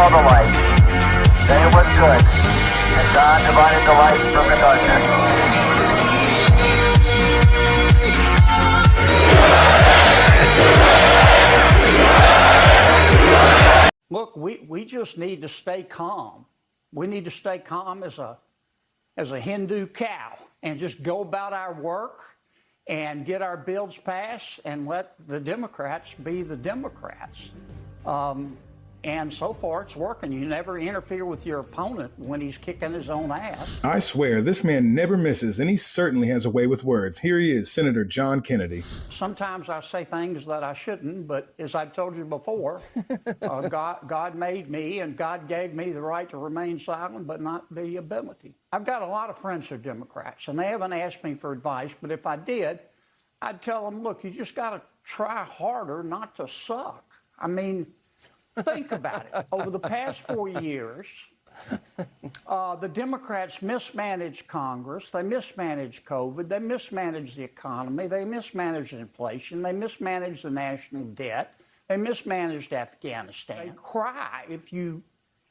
saw the light, that it was good, and God divided the light from the darkness. Look, we just need to stay calm. We need to stay calm as a Hindu cow and just go about our work and get our bills passed and let the Democrats be the Democrats. And so far it's working. You never interfere with your opponent when he's kicking his own ass. I swear, this man never misses, and he certainly has a way with words. Here he is, Senator John Kennedy. Sometimes I say things that I shouldn't, but as I've told you before, God made me, and God gave me the right to remain silent, but not the ability. I've got a lot of friends who are Democrats, and they haven't asked me for advice, but if I did, I'd tell them, look, you just got to try harder not to suck. I mean, think about it. Over the past 4 years, the Democrats mismanaged Congress, they mismanaged COVID, they mismanaged the economy, they mismanaged inflation, they mismanaged the national debt, they mismanaged Afghanistan. They cry if you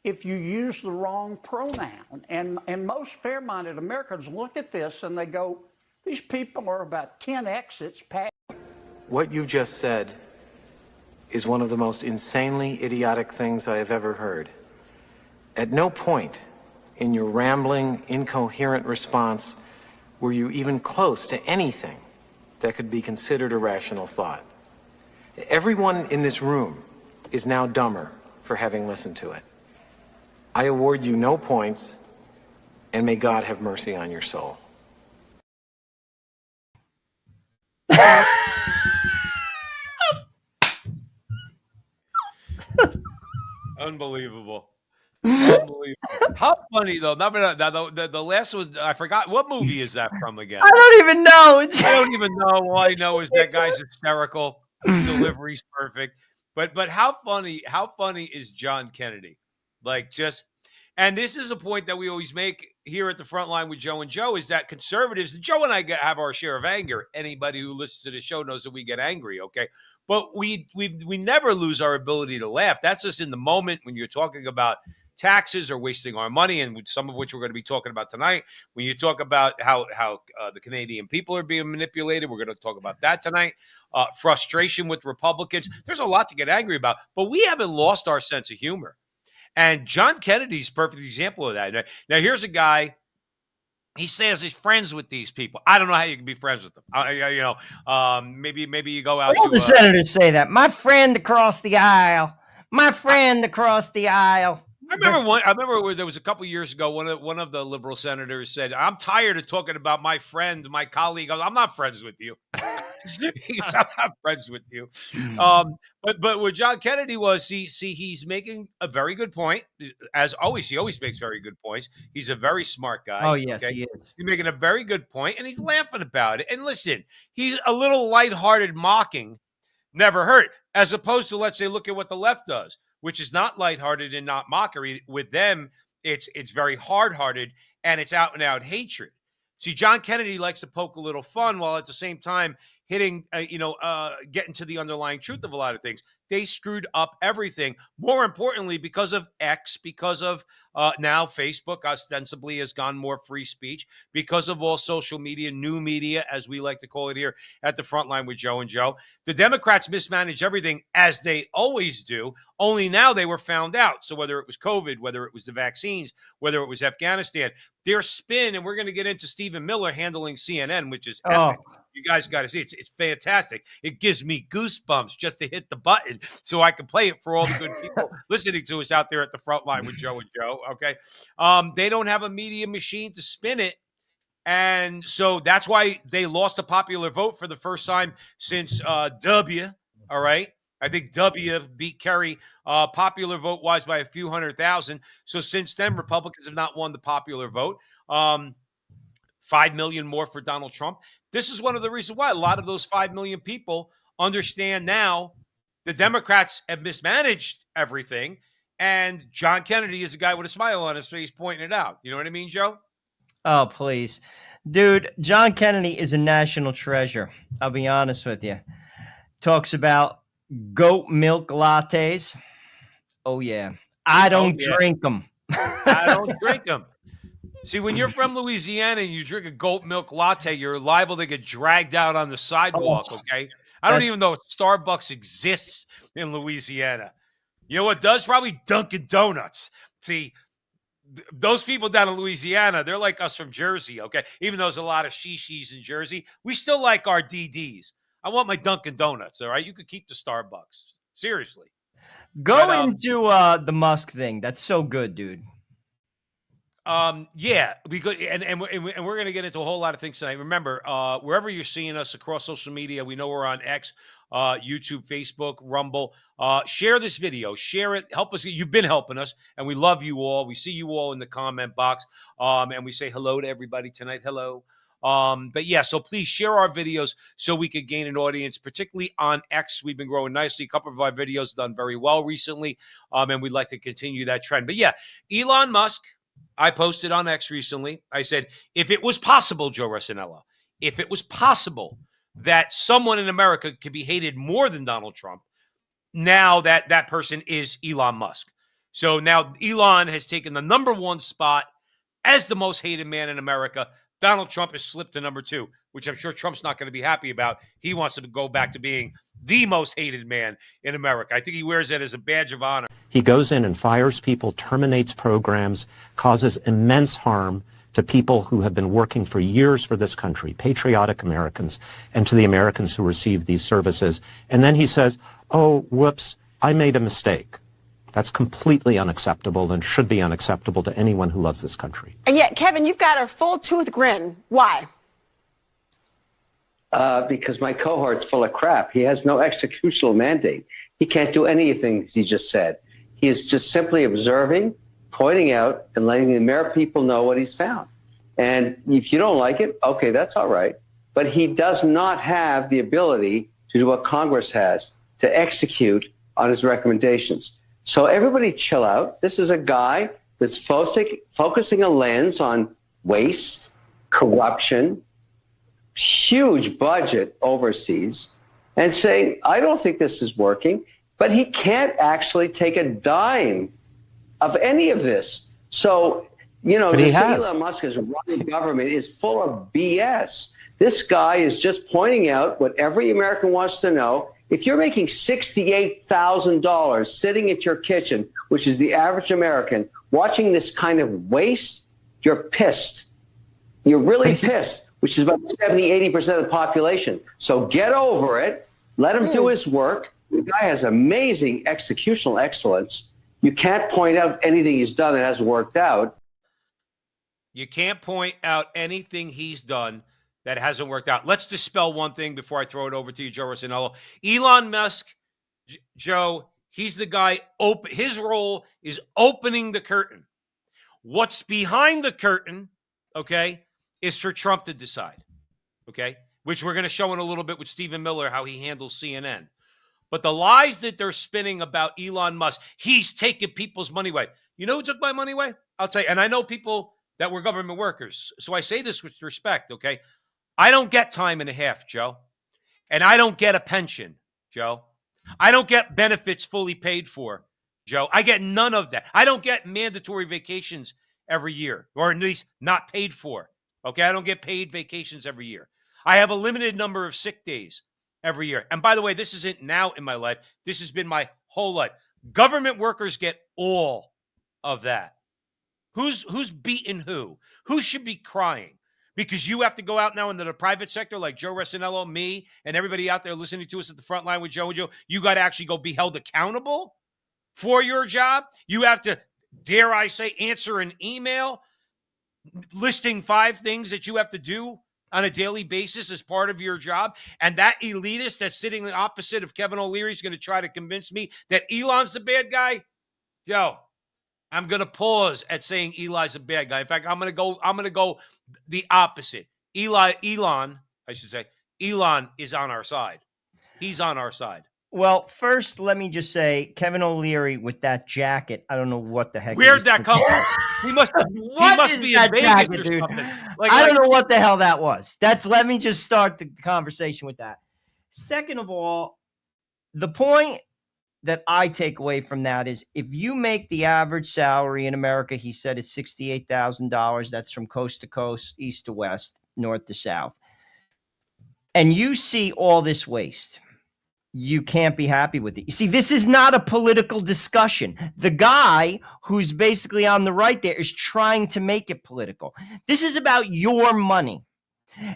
use the wrong pronoun. And most fair-minded Americans look at this and they go, these people are about 10 exits past. What you just said is one of the most insanely idiotic things I have ever heard. At no point in your rambling, incoherent response were you even close to anything that could be considered a rational thought. Everyone in this room is now dumber for having listened to it. I award you no points, and may God have mercy on your soul. Unbelievable. Unbelievable. How funny though. The last one, I forgot. What movie is that from again? I don't even know. I don't even know. All I know is that guy's hysterical. His delivery's perfect. But how funny is John Kennedy? Like, just, and this is a point that we always make here at the front line with Joe and Joe, is that conservatives, Joe and I have our share of anger. Anybody who listens to the show knows that we get angry, okay? But we never lose our ability to laugh. That's just in the moment when you're talking about taxes or wasting our money, and some of which we're going to be talking about tonight. When you talk about how the Canadian people are being manipulated, we're going to talk about that tonight. Frustration with Republicans. There's a lot to get angry about, but we haven't lost our sense of humor. And John Kennedy's a perfect example of that. Now, here's a guy. He says he's friends with these people. I don't know how you can be friends with them. Maybe you go out. All the senators say that. My friend across the aisle. My friend across the aisle. I remember there was a couple years ago, one of the liberal senators said, "I'm tired of talking about my friend, my colleague. I'm not friends with you." Because I'm not friends with you. But what John Kennedy was, he's making a very good point. As always, he always makes very good points. He's a very smart guy. Oh, yes, okay? he is. He's making a very good point, and he's laughing about it. And listen, he's a little lighthearted mocking never hurt, as opposed to, let's say, look at what the left does, which is not lighthearted and not mockery. With them, it's very hard-hearted, and it's out-and-out hatred. See, John Kennedy likes to poke a little fun while at the same time hitting, getting to the underlying truth of a lot of things. They screwed up everything. More importantly, because of X, because of now Facebook ostensibly has gone more free speech, because of all social media, new media, as we like to call it here at the front line with Joe and Joe. The Democrats mismanaged everything, as they always do, only now they were found out. So whether it was COVID, whether it was the vaccines, whether it was Afghanistan, their spin, and we're going to get into Stephen Miller handling CNN, which is epic. You guys got to see it. It's fantastic. It gives me goosebumps just to hit the button so I can play it for all the good people listening to us out there at the front line with Joe and Joe, okay? They don't have a media machine to spin it, and so that's why they lost a popular vote for the first time since W, all right? I think W beat Kerry popular vote-wise by a few 100,000. So since then, Republicans have not won the popular vote. 5 million more for Donald Trump. This is one of the reasons why a lot of those 5 million people understand now the Democrats have mismanaged everything, and John Kennedy is a guy with a smile on his face pointing it out. You know what I mean, Joe? Oh, please. Dude, John Kennedy is a national treasure. I'll be honest with you. Talks about goat milk lattes. Oh, yeah. I don't yeah. drink them. I don't drink them. See, when you're from Louisiana and you drink a goat milk latte, you're liable to get dragged out on the sidewalk, okay? I don't That's- even know if Starbucks exists in Louisiana. You know what does? Probably Dunkin' Donuts. See, those people down in Louisiana, they're like us from Jersey, okay? Even though there's a lot of shishis in Jersey, we still like our DDs. I want my Dunkin' Donuts, all right? You could keep the Starbucks. Seriously. Go But, into the Musk thing. That's so good, dude. yeah, we could, and we're going to get into a whole lot of things tonight. Remember, wherever you're seeing us across social media, we know we're on X, YouTube, Facebook, Rumble. Share this video, share it, help us. You've been helping us, and we love you all. We see you all in the comment box, and we say hello to everybody tonight. Hello. But yeah, so please share our videos so we could gain an audience, particularly on X. We've been growing nicely. A couple of our videos done very well recently, and we'd like to continue that trend. But yeah, Elon Musk. I posted on X recently. I said, if it was possible, Joe Rossinello, if it was possible that someone in America could be hated more than Donald Trump, now that person is Elon Musk. So now Elon has taken the number one spot as the most hated man in America. Donald Trump has slipped to number two, which I'm sure Trump's not going to be happy about. He wants to go back to being the most hated man in America. I think he wears that as a badge of honor. He goes in and fires people, terminates programs, causes immense harm to people who have been working for years for this country, patriotic Americans, and to the Americans who receive these services. And then he says, oh, whoops, I made a mistake. That's completely unacceptable and should be unacceptable to anyone who loves this country. And yet, Kevin, you've got a full tooth grin. Why? Because my cohort's full of crap. He has no executional mandate. He can't do anything he just said. He is just simply observing, pointing out, and letting the American people know what he's found. And if you don't like it, okay, that's all right. But he does not have the ability to do what Congress has, to execute on his recommendations. So everybody chill out. This is a guy that's focusing a lens on waste, corruption, huge budget overseas, and saying, I don't think this is working. But he can't actually take a dime of any of this. So, you know, just Elon Musk is running government is full of BS. This guy is just pointing out what every American wants to know. If you're making $68,000 sitting at your kitchen, which is the average American, watching this kind of waste, you're pissed. You're really pissed, which is about 70, 80% of the population. So get over it. Let him do his work. The guy has amazing executional excellence. You can't point out anything he's done that hasn't worked out. You can't point out anything he's done that hasn't worked out. Let's dispel one thing before I throw it over to you, Joe Rossinello. Elon Musk, Joe, he's the guy, his role is opening the curtain. What's behind the curtain, okay, is for Trump to decide, okay, which we're going to show in a little bit with Stephen Miller, how he handles CNN. But the lies that they're spinning about Elon Musk, he's taking people's money away. You know who took my money away? I'll tell you. And I know people that were government workers. So I say this with respect, okay? I don't get time and a half, Joe. And I don't get a pension, Joe. I don't get benefits fully paid for, Joe. I get none of that. I don't get mandatory vacations every year, or at least not paid for, okay? I don't get paid vacations every year. I have a limited number of sick days every year. And by the way, this isn't now in my life. This has been my whole life. Government workers get all of that. Who's beating who? Who should be crying? Because you have to go out now into the private sector like Joe Rossinello, me, and everybody out there listening to us at the front line with Joe and Joe. You got to actually go be held accountable for your job. You have to, dare I say, answer an email listing 5 things that you have to do on a daily basis as part of your job. And that elitist that's sitting the opposite of Kevin O'Leary is going to try to convince me that Elon's the bad guy. Joe, I'm going to pause at saying Eli's a bad guy. In fact, I'm going to go the opposite. Elon is on our side. He's on our side. Well, first, let me just say, Kevin O'Leary with that jacket, I don't know what the heck. Where'd that come from? He must be in Vegas jacket, or dude? something. I don't know what the hell that was. Let me just start the conversation with that. Second of all, the point that I take away from that is if you make the average salary in America, he said it's $68,000. That's from coast to coast, east to west, north to south. And you see all this waste. You can't be happy with it. You see, this is not a political discussion. The guy who's basically on the right there is trying to make it political. This is about your money,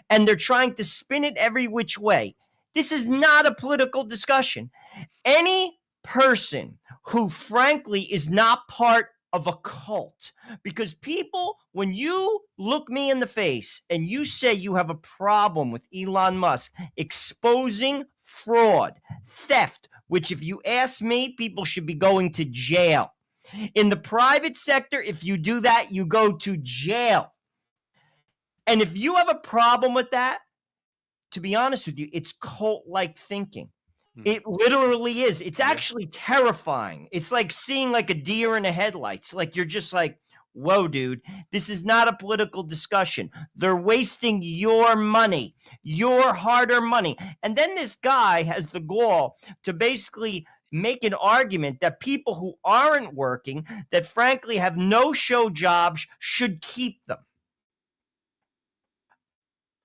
and they're trying to spin it every which way. This is not a political discussion. Any person who, frankly, is not part of a cult, because people, when you look me in the face and you say you have a problem with Elon Musk exposing fraud, theft, which if you ask me, people should be going to jail. In the private sector, if you do that, you go to jail. And if you have a problem with that, to be honest with you, it's cult-like thinking. It literally is. It's actually terrifying. It's like seeing like a deer in the headlights. Like you're just like, whoa, dude, this is not a political discussion. They're wasting your money, your hard-earned money. And then this guy has the gall to basically make an argument that people who aren't working, that frankly have no show jobs, should keep them.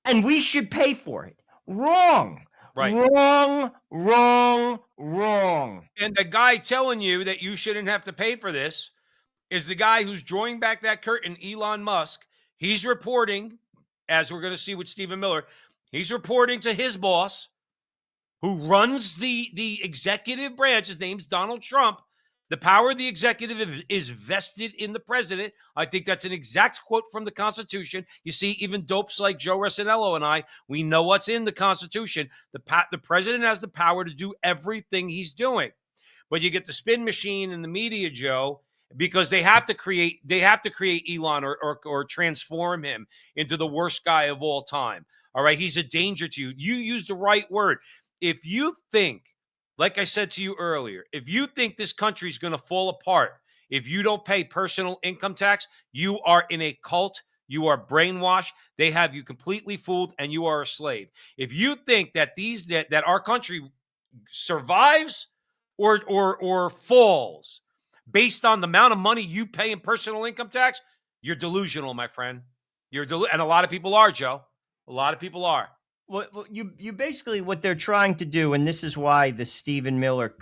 And we should pay for it. Wrong. Right. Wrong, wrong, wrong. And the guy telling you that you shouldn't have to pay for this is the guy who's drawing back that curtain, Elon Musk. He's reporting, as we're going to see with Stephen Miller, he's reporting to his boss, who runs the executive branch. His name's Donald Trump. The power of the executive is vested in the president. I think that's an exact quote from the Constitution. You see, even dopes like Joe Rossinello and I, we know what's in the Constitution. The president has the power to do everything he's doing. But you get the spin machine and the media, Joe, because they have to create Elon or transform him into the worst guy of all time. All right, he's a danger to you. You used the right word. If you think, like I said to you earlier, if you think this country is going to fall apart if you don't pay personal income tax, you are in a cult. You are brainwashed. They have you completely fooled, and you are a slave. If you think that that our country survives or falls based on the amount of money you pay in personal income tax, you're delusional, my friend. And a lot of people are, Joe. A lot of people are. Well, you basically, what they're trying to do, and this is why the Stephen Miller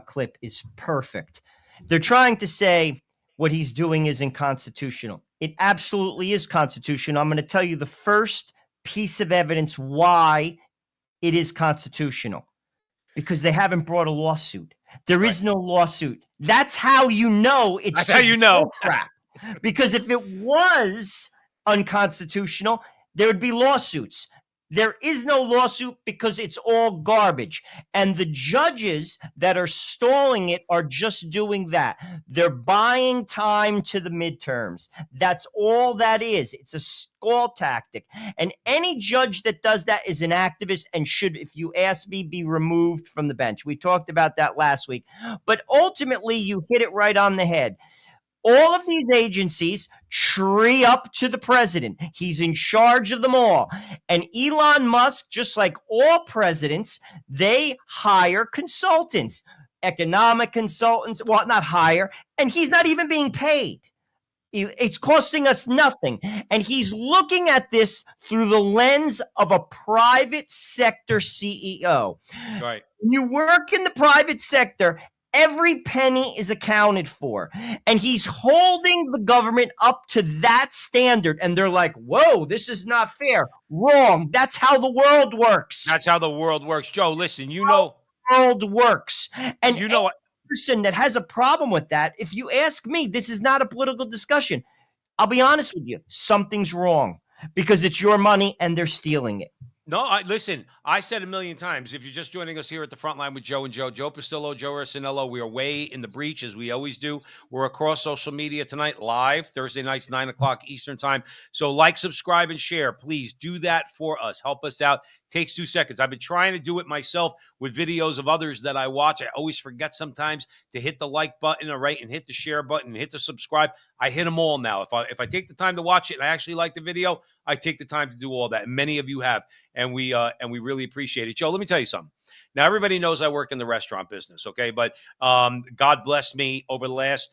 clip is perfect. They're trying to say what he's doing isn't constitutional. It absolutely is constitutional. I'm going to tell you the first piece of evidence why it is constitutional. Because they haven't brought a lawsuit. There is no lawsuit. That's how you know it's That's how you know. crap. Because if it was unconstitutional, there would be lawsuits. There is no lawsuit because it's all garbage. And the judges that are stalling it are just doing that. They're buying time to the midterms. That's all that is. It's a stall tactic. And any judge that does that is an activist and should, if you ask me, be removed from the bench. We talked about that last week. But ultimately, you hit it right on the head. All of these agencies tree up to the president. He's in charge of them all. And Elon Musk, just like all presidents, they hire consultants, economic consultants. Well, not hire. And he's not even being paid. It's costing us nothing. And he's looking at this through the lens of a private sector CEO. Right. When you work in the private sector, every penny is accounted for, and he's holding the government up to that standard. And they're like, whoa, this is not fair. Wrong. That's how the world works. That's how the world works. Joe, listen, you know. The world works. And you know what? Person that has a problem with that, if you ask me, this is not a political discussion. I'll be honest with you. Something's wrong because it's your money and they're stealing it. No, listen, I said a million times, if you're just joining us here at the front line with Joe and Joe Pistillo, Joe Rossinello, we are way in the breach, as we always do. We're across social media tonight, live, Thursday nights, 9 o'clock Eastern time. So like, subscribe, and share. Please do that for us. Help us out. Takes 2 seconds. I've been trying to do it myself with videos of others that I watch. I always forget sometimes to hit the like button, all right, and hit the share button, and hit the subscribe. I hit them all now. If I take the time to watch it and I actually like the video, I take the time to do all that. And many of you have, and we really appreciate it. Joe, let me tell you something. Now, everybody knows I work in the restaurant business, okay? But God bless me over the last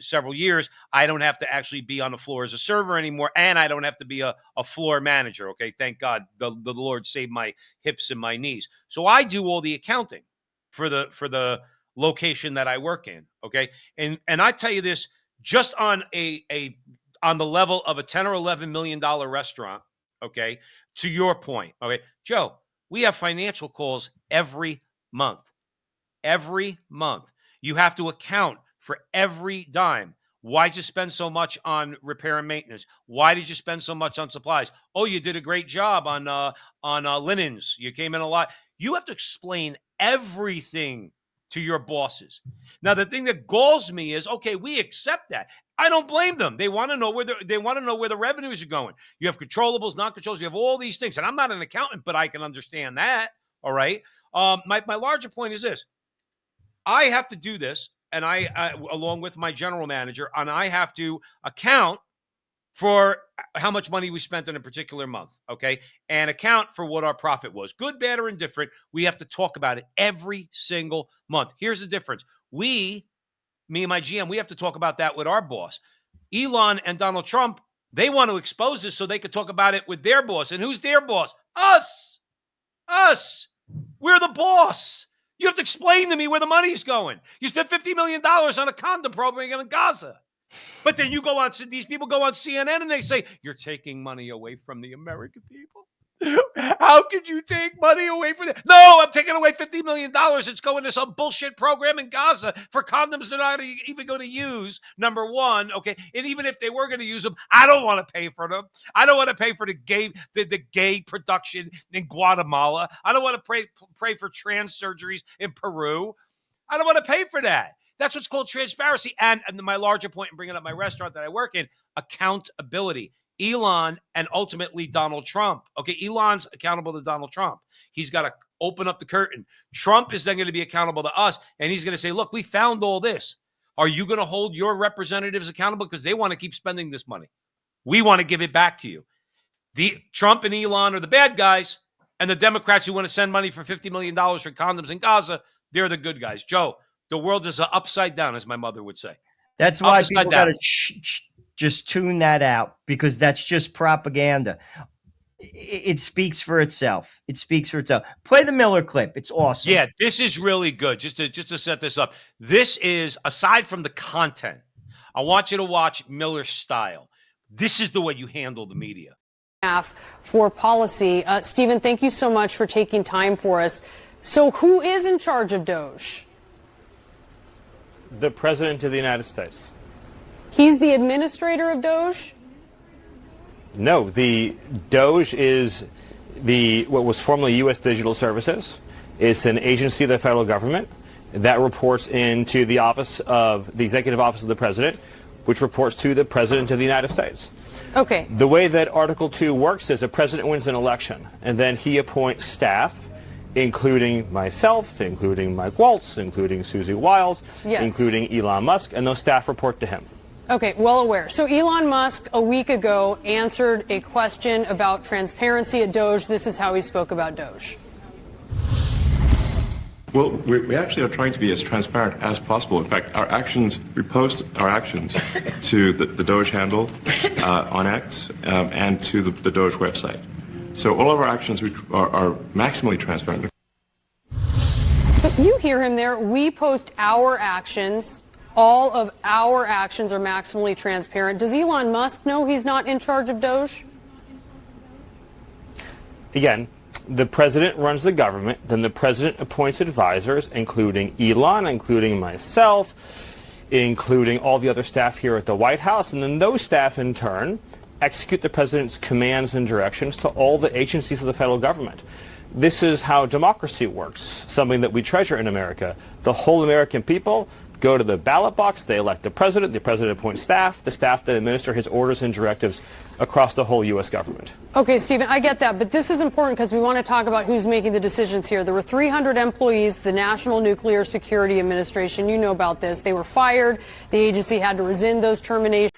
several years, I don't have to actually be on the floor as a server anymore, and I don't have to be a floor manager, okay? Thank God. The Lord saved my hips and my knees. So I do all the accounting for the location that I work in, okay? And I tell you this, just on on the level of a $10 or $11 million restaurant, okay, to your point, okay, Joe, we have financial calls every month. Every month. You have to account for every dime. Why did you spend so much on repair and maintenance? Why did you spend so much on supplies? Oh, you did a great job on linens. You came in a lot. You have to explain everything to your bosses. Now, the thing that galls me is, okay, we accept that. I don't blame them. They want to know where the revenues are going. You have controllables, non-controllables. You have all these things, and I'm not an accountant, but I can understand that. All right. My larger point is this: I have to do this, and I along with my general manager, and I have to account for how much money we spent in a particular month, okay? And account for what our profit was. Good, bad, or indifferent, we have to talk about it every single month. Here's the difference. Me and my GM, we have to talk about that with our boss. Elon and Donald Trump, they want to expose this so they could talk about it with their boss. And who's their boss? Us. We're the boss. You have to explain to me where the money's going. You spent $50 million on a condom program in Gaza. But then these people go on CNN and they say, you're taking money away from the American people. How could you take money away from them? No, I'm taking away $50 million. It's going to some bullshit program in Gaza for condoms they're not even going to use, number one. Okay. And even if they were going to use them, I don't want to pay for them. I don't want to pay for the gay production in Guatemala. I don't want to pray for trans surgeries in Peru. I don't want to pay for that. That's what's called transparency. And my larger point in bringing up my restaurant that I work in, accountability. Elon and ultimately Donald Trump. Okay, Elon's accountable to Donald Trump. He's got to open up the curtain. Trump is then going to be accountable to us, and he's going to say, look, we found all this. Are you going to hold your representatives accountable? Because they want to keep spending this money. We want to give it back to you. The Trump and Elon are the bad guys, and the Democrats who want to send money for $50 million for condoms in Gaza, they're the good guys. Joe, the world is upside down, as my mother would say. That's why people got to just tune that out, because that's just propaganda. It speaks for itself. It speaks for itself. Play the Miller clip. It's awesome. Yeah, this is really good. Just to set this up. This is, aside from the content, I want you to watch Miller's style. This is the way you handle the media. For policy. Stephen, thank you so much for taking time for us. So who is in charge of Doge? The President of the United States. He's the administrator of Doge? No, the Doge is what was formerly U.S. Digital Services. It's an agency of the federal government that reports into the Executive Office of the President, which reports to the President of the United States. Okay. The way that Article 2 works is a president wins an election, and then he appoints staff, including myself, including Mike Waltz, including Susie Wiles, including Elon Musk, and those staff report to him. Okay, well aware. So Elon Musk a week ago answered a question about transparency at Doge. This is how he spoke about Doge. Well, we actually are trying to be as transparent as possible. In fact, we post our actions to the Doge handle on X and to the Doge website. So all of our actions are maximally transparent. You hear him there. We post our actions. All of our actions are maximally transparent. Does Elon Musk know he's not in charge of Doge? Again, the president runs the government, then the president appoints advisors, including Elon, including myself, including all the other staff here at the White House, and then those staff in turn execute the president's commands and directions to all the agencies of the federal government. This is how democracy works, something that we treasure in America. The whole American people go to the ballot box, they elect the president appoints staff, the staff then administer his orders and directives across the whole U.S. government. Okay, Stephen, I get that, but this is important because we want to talk about who's making the decisions here. There were 300 employees, the National Nuclear Security Administration. You know about this. They were fired. The agency had to rescind those terminations.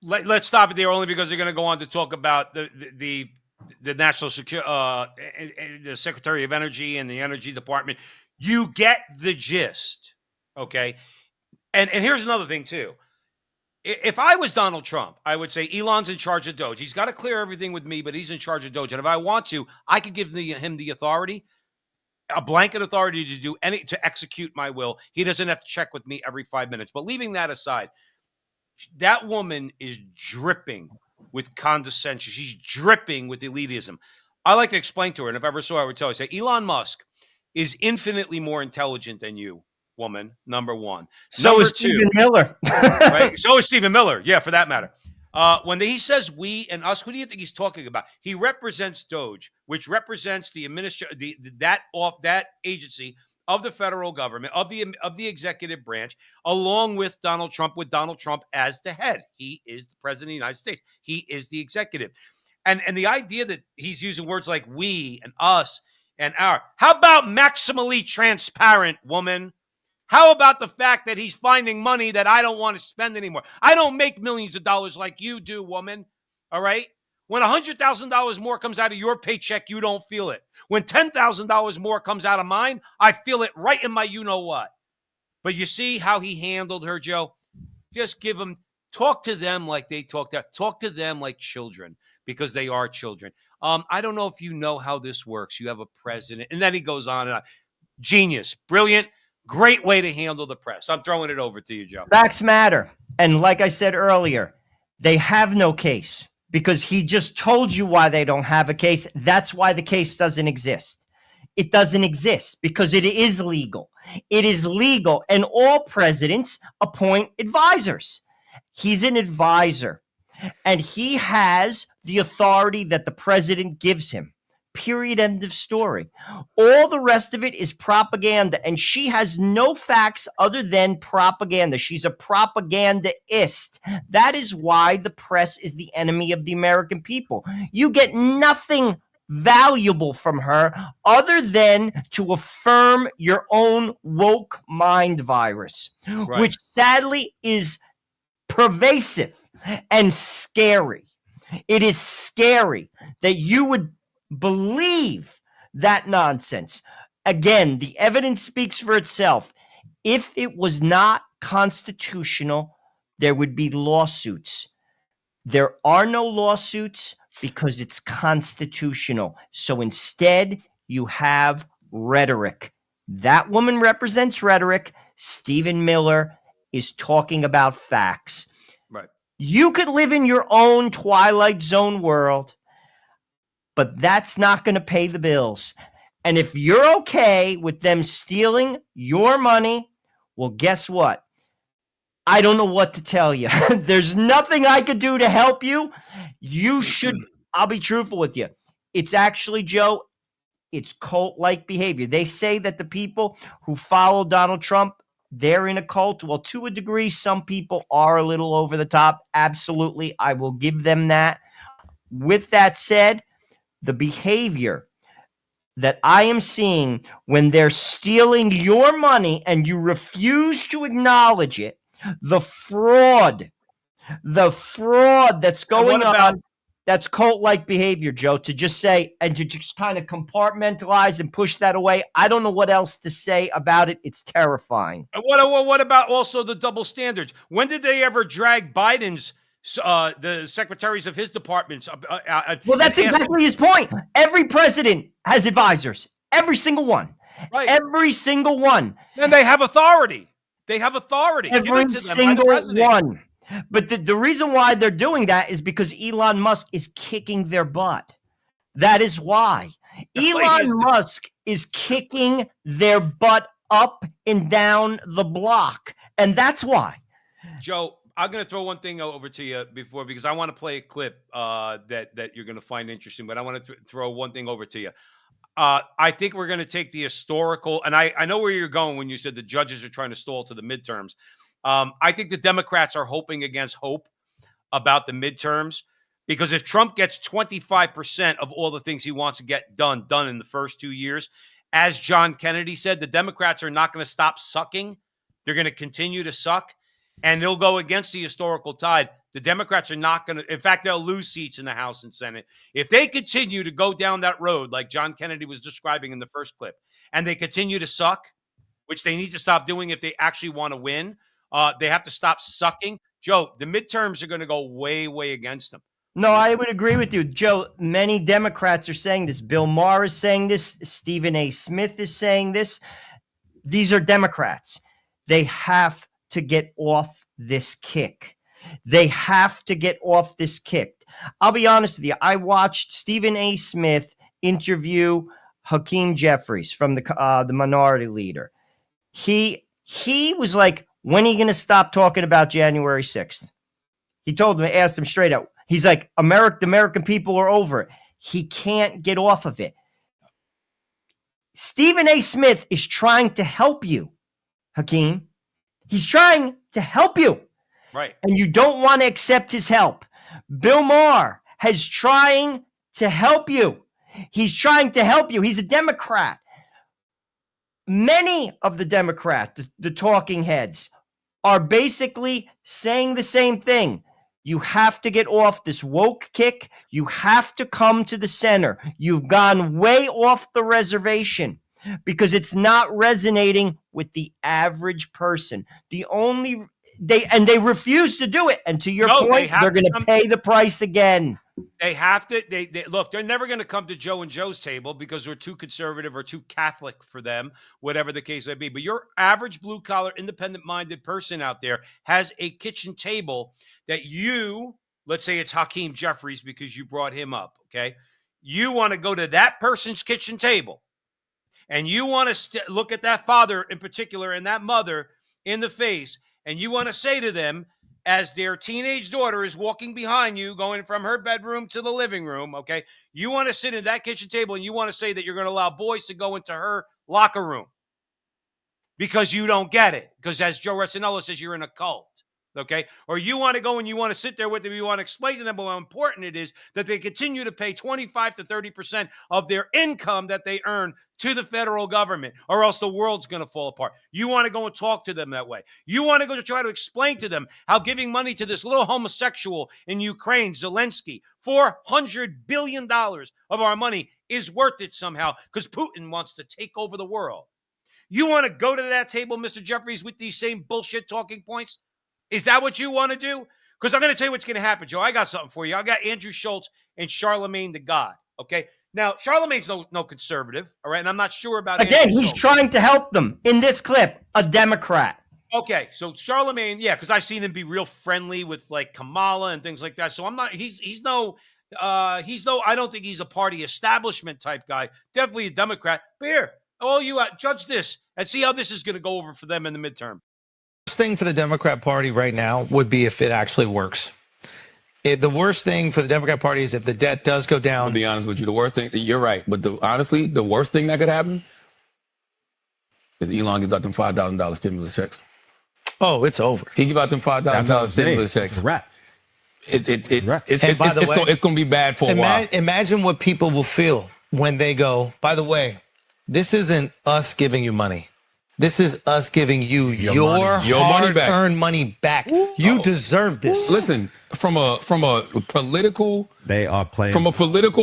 Let's stop it there, only because they're going to go on to talk about the national the Secretary of Energy and the Energy Department. You get the gist, okay? And here's another thing too. If I was Donald Trump, I would say Elon's in charge of Doge. He's got to clear everything with me, but he's in charge of Doge. And if I want to, I could give him the authority, a blanket authority to do to execute my will. He doesn't have to check with me every 5 minutes. But leaving that aside, that woman is dripping with condescension. She's dripping with elitism. I like to explain to her, and if I ever saw her, I would tell her, say, Elon Musk is infinitely more intelligent than you, woman, number one. So Number is two, Stephen Miller. right? So is Stephen Miller. Yeah, for that matter. When he says we and us, who do you think he's talking about? He represents Doge, which represents the that agency of the federal government, of the executive branch, along with Donald Trump, with Donald Trump as the head. He is the president of the United States. He is the executive. And the idea that he's using words like we and us and our. How about maximally transparent, woman? How about the fact that he's finding money that I don't want to spend anymore? I don't make millions of dollars like you do, woman. All right? When $100,000 more comes out of your paycheck, you don't feel it. When $10,000 more comes out of mine, I feel it right in my you-know-what. But you see how he handled her, Joe? Just talk to them like they talk to them like children, because they are children. I don't know if you know how this works. You have a president, and then he goes on and on. Genius, brilliant, great way to handle the press. I'm throwing it over to you, Joe. Facts matter. And like I said earlier, they have no case because he just told you why they don't have a case. That's why the case doesn't exist. It doesn't exist because it is legal. It is legal. And all presidents appoint advisors. He's an advisor. And he has the authority that the president gives him. Period. End of story. All the rest of it is propaganda. And she has no facts other than propaganda. She's a propagandaist. That is why the press is the enemy of the American people. You get nothing valuable from her other than to affirm your own woke mind virus, Right. which sadly is pervasive and scary. It is scary that you would believe that nonsense. Again, the evidence speaks for itself. If it was not constitutional, there would be lawsuits. There are no lawsuits because it's constitutional. So instead, you have rhetoric. That woman represents rhetoric. Stephen Miller is talking about facts. Right. You could live in your own Twilight Zone world, but that's not going to pay the bills. And if you're okay with them stealing your money, well, guess what? I don't know what to tell you. There's nothing I could do to help you. You should, I'll be truthful with you. It's actually, Joe, it's cult-like behavior. They say that the people who follow Donald Trump, they're in a cult. Well, to a degree, some people are a little over the top. Absolutely. I will give them that. With that said, the behavior that I am seeing when they're stealing your money and you refuse to acknowledge it, the fraud that's going on, that's cult-like behavior, Joe, to just say and to just kind of compartmentalize and push that away. I don't know what else to say about it. It's terrifying. What about also the double standards? When did they ever drag Biden's the secretaries of his departments? Well, that's exactly his point. Every president has advisors. Every single one. Right. Every single one. And they have authority. They have authority. Every single one. But the reason why they're doing that is because Elon Musk is kicking their butt. That is why. Elon Musk is kicking their butt up and down the block. And that's why. Joe, I'm going to throw one thing over to you because I want to play a clip that you're going to find interesting, but I want to throw one thing over to you. I think we're going to take the historical, and I know where you're going when you said the judges are trying to stall to the midterms. I think the Democrats are hoping against hope about the midterms, because if Trump gets 25% of all the things he wants to get done in the first 2 years, as John Kennedy said, the Democrats are not going to stop sucking. They're going to continue to suck, and they'll go against the historical tide. The Democrats are not going to, in fact, they'll lose seats in the House and Senate. If they continue to go down that road, like John Kennedy was describing in the first clip, and they continue to suck, which they need to stop doing if they actually want to win, they have to stop sucking. Joe, the midterms are going to go way, way against them. No, I would agree with you, Joe. Many Democrats are saying this. Bill Maher is saying this. Stephen A. Smith is saying this. These are Democrats. They have to get off this kick. They have to get off this kick. I'll be honest with you. I watched Stephen A. Smith interview Hakeem Jeffries from the Minority Leader. He was like, when are you going to stop talking about January 6th? He told him, asked him straight out. He's like, the American people are over it. He can't get off of it. Stephen A. Smith is trying to help you, Hakeem. He's trying to help you. Right. And you don't want to accept his help. Bill Maher is trying to help you. He's trying to help you. He's a Democrat. Many of the Democrats, the talking heads, are basically saying the same thing. You have to get off this woke kick. You have to come to the center. You've gone way off the reservation because it's not resonating with the average person. They refuse to do it. And to your point, they're going to pay the price again. They have to. They look. They're never going to come to Joe and Joe's table because we're too conservative or too Catholic for them, whatever the case may be. But your average blue collar, independent minded person out there has a kitchen table that you, let's say it's Hakeem Jeffries because you brought him up. Okay, you want to go to that person's kitchen table, and you want to look at that father in particular and that mother in the face, and you want to say to them, as their teenage daughter is walking behind you, going from her bedroom to the living room, okay, you want to sit at that kitchen table and you want to say that you're going to allow boys to go into her locker room because you don't get it. Because as Joe Resinello says, you're in a cult, okay? Or you want to go and you want to sit there with them, you want to explain to them how important it is that they continue to pay 25 to 30% of their income that they earn to the federal government, or else the world's going to fall apart. You want to go and talk to them that way. You want to go to try to explain to them how giving money to this little homosexual in Ukraine, Zelensky, $400 billion of our money is worth it somehow because Putin wants to take over the world. You want to go to that table, Mr. Jeffries, with these same bullshit talking points? Is that what you want to do? Because I'm going to tell you what's going to happen, Joe. I got something for you. I got Andrew Schultz and Charlemagne the God, okay? Now, Charlemagne's no conservative, all right? And I'm not sure about Again, Andrew he's Schultz. trying to help them. In this clip, a Democrat. Okay, so Charlemagne, yeah, because I've seen him be real friendly with like Kamala and things like that. So I'm not, he's no, I don't think he's a party establishment type guy. Definitely a Democrat. But here, all you judge this and see how this is going to go over for them in the midterm. Worst thing for the Democrat Party right now would be if it actually works. The worst thing for the Democrat Party is if the debt does go down. To be honest with you, the worst thing, you're right, but honestly, the worst thing that could happen is Elon gives out them $5,000 stimulus checks. Oh, it's over. He give out them $5,000 stimulus checks. It's a wrap. It's going to be bad for a while. Imagine what people will feel when they go, by the way, this isn't us giving you money. This is us giving you your hard-earned money back. You deserve this. Listen, from a political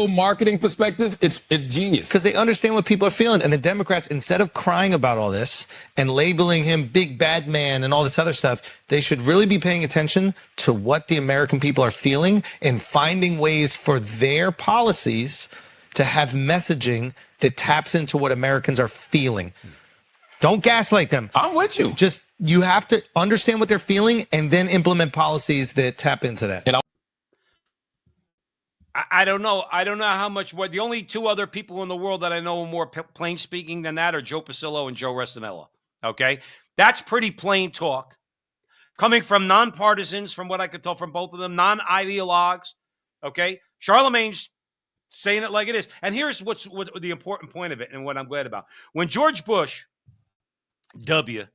marketing perspective, it's genius. Because they understand what people are feeling. And the Democrats, instead of crying about all this and labeling him big bad man and all this other stuff, they should really be paying attention to what the American people are feeling and finding ways for their policies to have messaging that taps into what Americans are feeling. Don't gaslight them. I'm with you. Just, you have to understand what they're feeling and then implement policies that tap into that. I don't know. I don't know how much more. The only two other people in the world that I know are more plain speaking than that are Joe Pasillo and Joe Resinello. Okay? That's pretty plain talk. Coming from nonpartisans, from what I could tell from both of them, non-ideologues. Okay? Charlemagne's saying it like it is. And here's what the important point of it and what I'm glad about. When George Bush W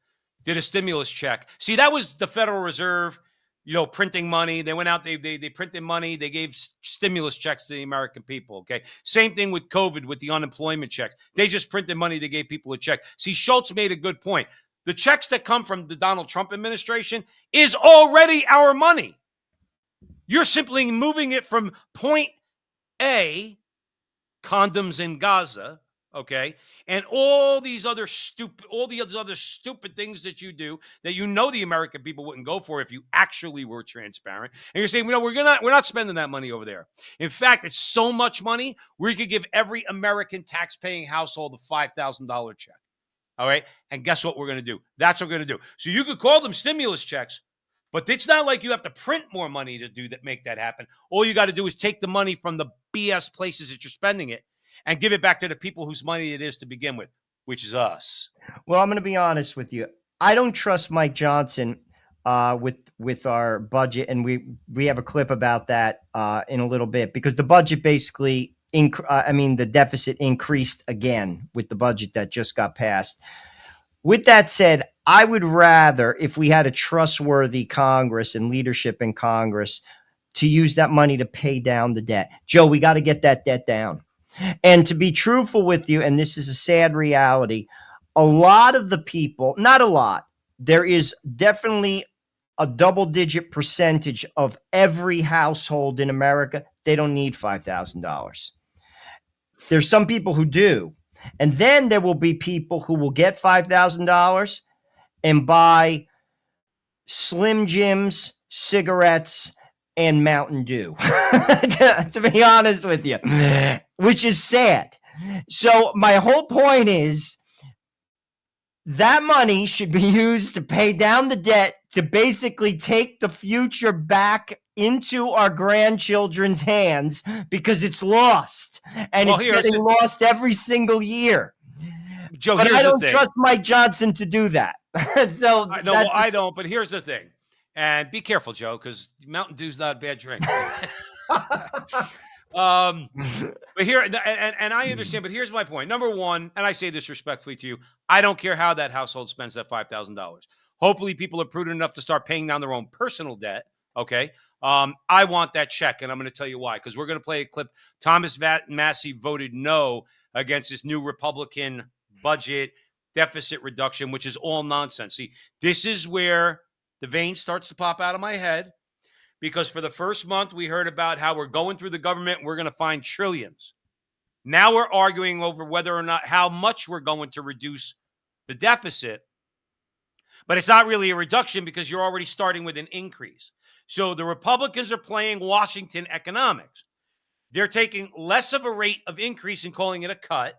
did a stimulus check, see, that was the Federal Reserve, printing money. They went out, they printed money. They gave stimulus checks to the American people. Okay. Same thing with COVID, with the unemployment checks. They just printed money. They gave people a check. See, Schultz made a good point. The checks that come from the Donald Trump administration is already our money. You're simply moving it from point A, condoms in Gaza, okay, and all these other stupid things that you do that the American people wouldn't go for if you actually were transparent. And you're saying, we're not spending that money over there. In fact, it's so much money we could give every American tax-paying household a $5,000 check. All right, and guess what we're going to do? That's what we're going to do. So you could call them stimulus checks, but it's not like you have to print more money to make that happen. All you got to do is take the money from the BS places that you're spending it and give it back to the people whose money it is to begin with, which is us. Well, I'm going to be honest with you. I don't trust Mike Johnson with our budget, and we have a clip about that in a little bit, because the budget basically the deficit increased again with the budget that just got passed. With that said, I would rather, if we had a trustworthy Congress and leadership in Congress, to use that money to pay down the debt. Joe, we got to get that debt down. And to be truthful with you, and this is a sad reality, a lot of the people, not a lot, there is definitely a double-digit percentage of every household in America, they don't need $5,000. There's some people who do. And then there will be people who will get $5,000 and buy Slim Jims, cigarettes, and Mountain Dew, to be honest with you, which is sad. So my whole point is that money should be used to pay down the debt, to basically take the future back into our grandchildren's hands, because it's lost, and it's getting lost every single year. Joe, but here's I don't the thing. trust Mike Johnson to do that. So I don't. But here's the thing, and be careful, Joe, because Mountain Dew's not a bad drink. But here, and I understand, but here's my point. Number one, and I say this respectfully to you, I don't care how that household spends that $5,000. Hopefully people are prudent enough to start paying down their own personal debt. Okay. I want that check, and I'm going to tell you why, because we're going to play a clip. Thomas Massey voted no against this new Republican budget deficit reduction, which is all nonsense. See, this is where the vein starts to pop out of my head, because for the first month, we heard about how we're going through the government, we're going to find trillions. Now we're arguing over whether or not how much we're going to reduce the deficit. But it's not really a reduction, because you're already starting with an increase. So the Republicans are playing Washington economics. They're taking less of a rate of increase and calling it a cut.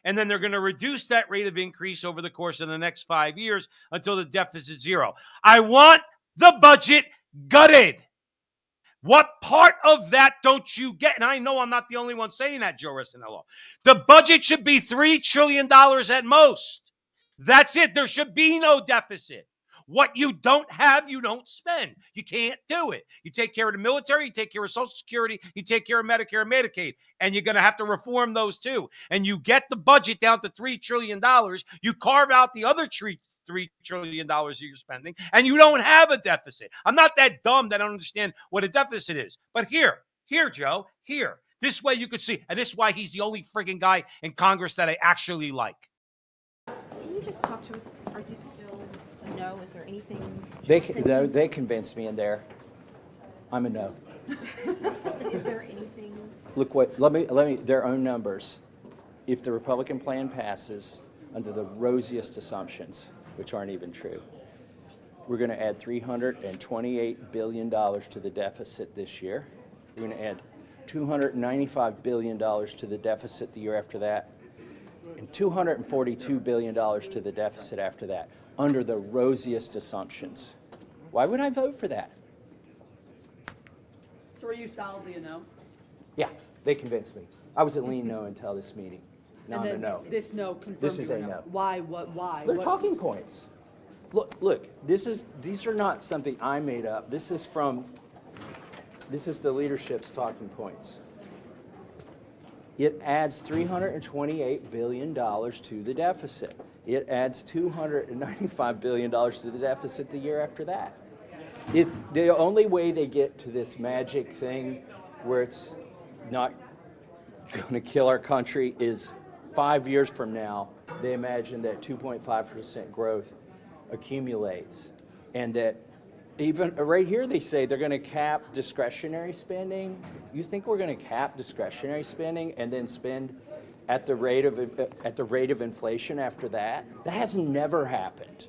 And then they're going to reduce that rate of increase over the course of the next 5 years until the deficit's zero. I want the budget gutted. What part of that don't you get? And I know I'm not the only one saying that, Joe Restinello. The budget should be $3 trillion at most. That's it. There should be no deficit. What you don't have, you don't spend. You can't do it. You take care of the military, you take care of Social Security, you take care of Medicare and Medicaid, and you're going to have to reform those too. And you get the budget down to $3 trillion. You carve out the other $3 trillion you're spending, and you don't have a deficit. I'm not that dumb that I don't understand what a deficit is. But here, Joe, here. This way you could see. And this is why he's the only frigging guy in Congress that I actually like. Can you just talk to us? Are you still a no? Is there anything? They convinced me in there. I'm a no. Is there anything? Look what, let me, their own numbers. If the Republican plan passes under the rosiest assumptions, which aren't even true, we're going to add $328 billion to the deficit this year. We're going to add $295 billion to the deficit the year after that, and $242 billion to the deficit after that, under the rosiest assumptions. Why would I vote for that? So are you solidly a no? Yeah, they convinced me. I was a lean no until this meeting. Now I'm a no. This no confirmed. This is a no. Why? Why? They're talking points. Look. These are not something I made up. This is the leadership's talking points. It adds $328 billion to the deficit. It adds $295 billion to the deficit the year after that. The only way they get to this magic thing where it's not going to kill our country is 5 years from now, they imagine that 2.5% growth accumulates. And that even right here, they say they're going to cap discretionary spending. You think we're going to cap discretionary spending and then spend at the rate of inflation after that? That has never happened.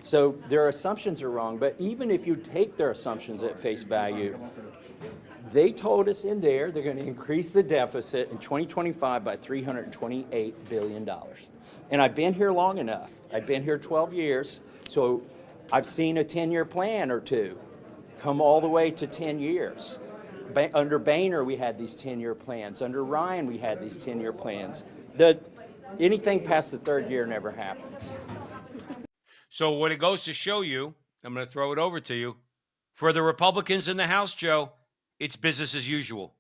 So their assumptions are wrong. But even if you take their assumptions at face value, they told us in there they're going to increase the deficit in 2025 by $328 billion. And I've been here long enough. I've been here 12 years. So I've seen a 10-year plan or two come all the way to 10 years. Under Boehner, we had these 10-year plans. Under Ryan, we had these 10-year plans. Anything past the third year never happens. So what it goes to show you, I'm going to throw it over to you. For the Republicans in the House, Joe, it's business as usual.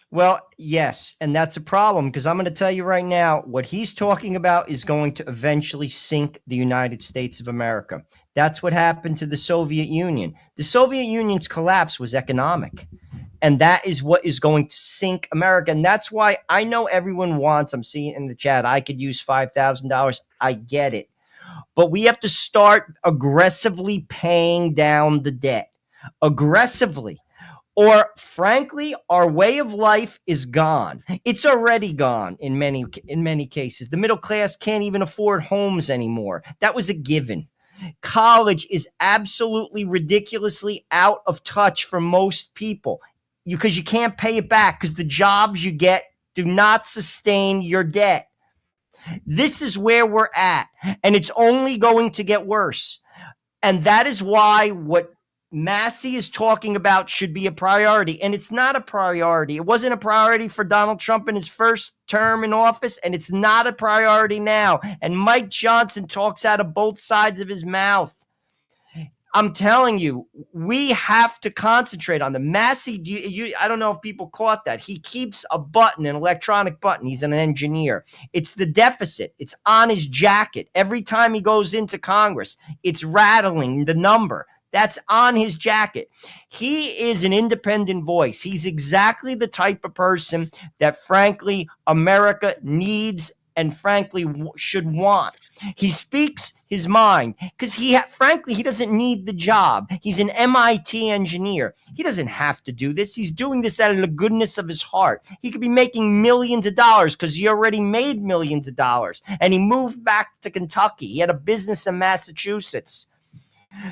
Well, yes, and that's a problem because I'm going to tell you right now, what he's talking about is going to eventually sink the United States of America. That's what happened to the Soviet Union. The Soviet Union's collapse was economic, and that is what is going to sink America. And that's why I know everyone wants, I'm seeing in the chat, I could use $5,000. I get it. But we have to start aggressively paying down the debt. Aggressively. Or frankly, our way of life is gone. It's already gone in many cases. The middle class can't even afford homes anymore. That was a given. College is absolutely ridiculously out of touch for most people because you can't pay it back because the jobs you get do not sustain your debt. This is where we're at, and it's only going to get worse. And that is why what Massey is talking about should be a priority, and it's not a priority. It wasn't a priority for Donald Trump in his first term in office, and it's not a priority now. And Mike Johnson talks out of both sides of his mouth. I'm telling you, we have to concentrate on the Massey. I don't know if people caught that. He keeps a button, an electronic button. He's an engineer. It's the deficit. It's on his jacket. Every time he goes into Congress, it's rattling the number. That's on his jacket. He is an independent voice. He's exactly the type of person that, frankly, America needs and, frankly, should want. He speaks his mind because frankly, he doesn't need the job. He's an MIT engineer. He doesn't have to do this. He's doing this out of the goodness of his heart. He could be making millions of dollars because he already made millions of dollars. And he moved back to Kentucky. He had a business in Massachusetts.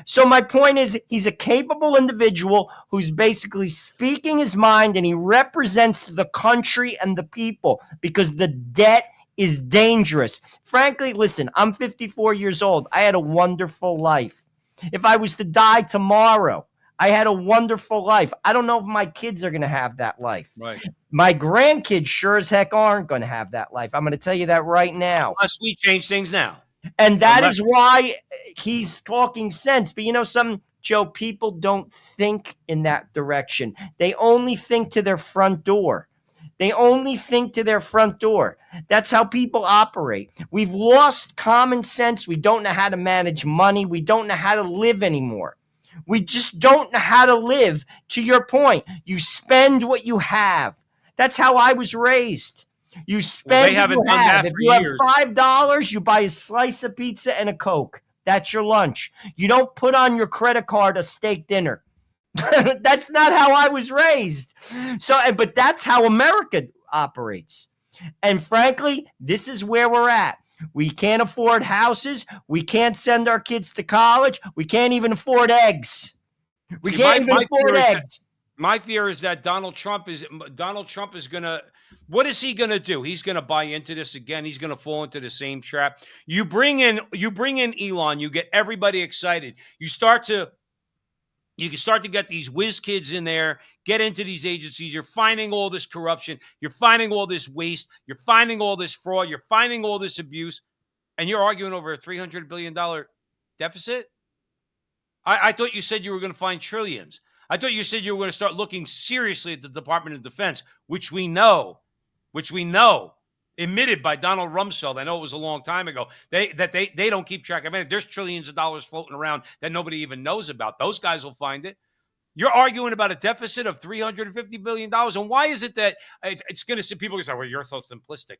So my point is, he's a capable individual who's basically speaking his mind, and he represents the country and the people because the debt is dangerous. Frankly, listen, I'm 54 years old. I had a wonderful life. If I was to die tomorrow, I had a wonderful life. I don't know if my kids are going to have that life. Right. My grandkids sure as heck aren't going to have that life. I'm going to tell you that right now. Unless we change things now. And that is why he's talking sense. But you know something, Joe, people don't think in that direction. They only think to their front door. They only think to their front door. That's how people operate. We've lost common sense. We don't know how to manage money. We don't know how to live anymore. We just don't know how to live. To your point, you spend what you have. That's how I was raised. You spend what you have. If you have $5, you buy a slice of pizza and a Coke. That's your lunch. You don't put on your credit card a steak dinner. That's not how I was raised. But that's how America operates. And frankly, this is where we're at. We can't afford houses. We can't send our kids to college. We can't even afford eggs. We can't even afford eggs. My fear is that Donald Trump is going to, what is he going to do? He's going to buy into this again. He's going to fall into the same trap. You bring in Elon, you get everybody excited. You can start to get these whiz kids in there, get into these agencies. You're finding all this corruption. You're finding all this waste. You're finding all this fraud. You're finding all this abuse. And you're arguing over a $300 billion deficit? I thought you said you were going to find trillions. I thought you said you were going to start looking seriously at the Department of Defense, which we know which we know, admitted by Donald Rumsfeld. I know it was a long time ago. They don't keep track of it. There's trillions of dollars floating around that nobody even knows about. Those guys will find it. You're arguing about a deficit of $350 billion. And why is it that it's going to see people say, well, you're so simplistic?